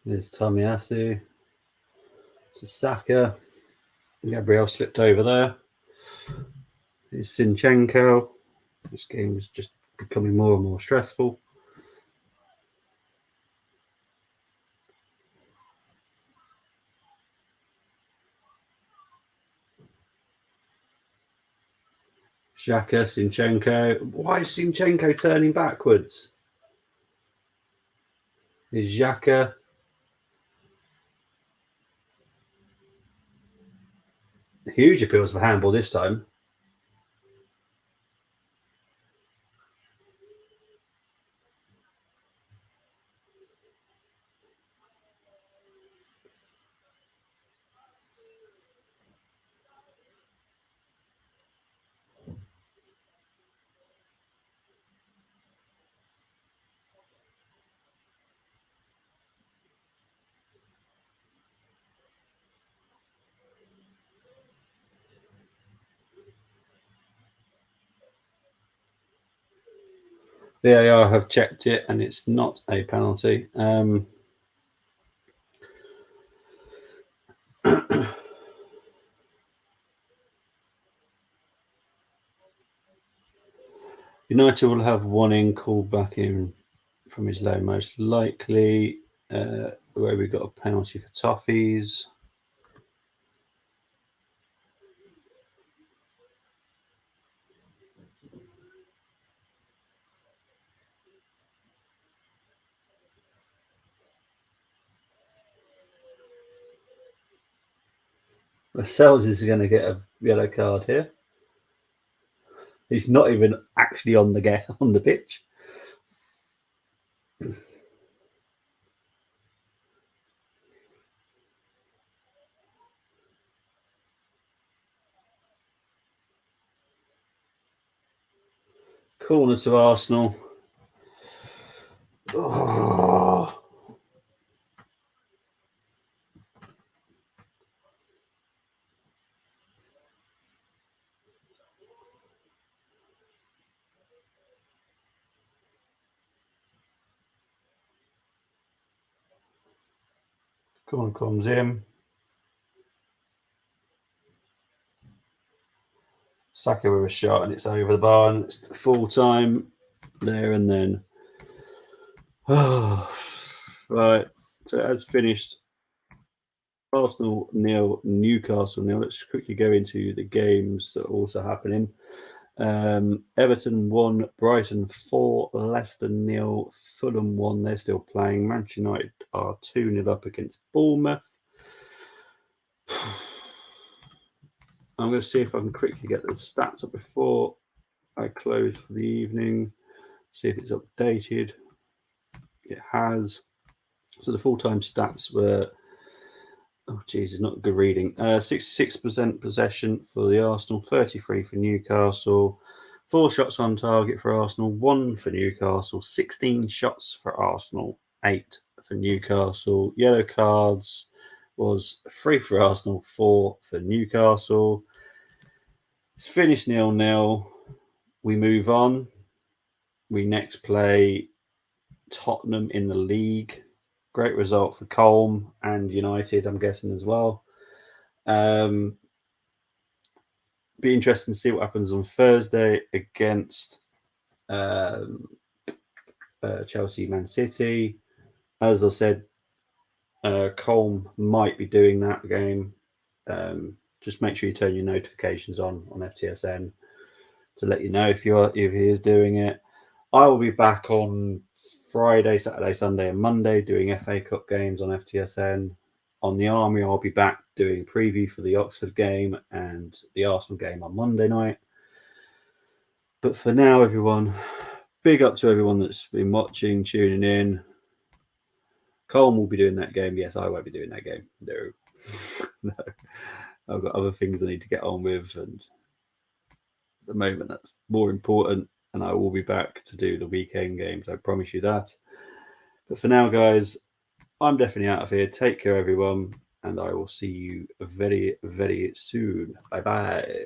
There's Tomiyasu. Saka. Gabriel slipped over there. There's Zinchenko. This game is just becoming more and more stressful. Xhaka, Zinchenko. Why is Zinchenko turning backwards? Is Xhaka. Huge appeals for handball this time. VAR have checked it and it's not a penalty. United will have one in called back in from his low, most likely. Where we got a penalty for Toffees. Lascelles is going to get a yellow card here. He's not even actually on the pitch. Corner to Arsenal. Oh. Corner comes in. Saka with a shot and it's over the bar and it's full time there and then. Oh, right. So it has finished. Arsenal 0, Newcastle 0. Let's quickly go into the games that are also happening. Everton 1, Brighton 4, Leicester 0, Fulham 1. They're still playing. Manchester United are 2-0 up against Bournemouth. I'm going to see if I can quickly get the stats up before I close for the evening. See if it's updated. It has. So the full-time stats were, oh Jesus, not good reading. 66% possession for the Arsenal, 33 for Newcastle, 4 shots on target for Arsenal, 1 for Newcastle, 16 shots for Arsenal, 8 for Newcastle. Yellow cards was 3 for Arsenal, 4 for Newcastle. It's finished 0-0. We move on. We next play Tottenham in the league. Great result for Colm and United, I'm guessing, as well. Be interesting to see what happens on Thursday against Chelsea, Man City. As I said, Colm might be doing that game. Just make sure you turn your notifications on FTSN to let you know if he is doing it. I will be back on Friday, Saturday, Sunday, and Monday doing FA Cup games on FTSN. On the Army, I'll be back doing preview for the Oxford game and the Arsenal game on Monday night. But for now, everyone, big up to everyone that's been watching, tuning in. Colm will be doing that game. Yes, I won't be doing that game. No. No. I've got other things I need to get on with, and at the moment that's more important. And I will be back to do the weekend games. I promise you that. But for now, guys, I'm definitely out of here. Take care, everyone, and I will see you very, very soon. Bye-bye.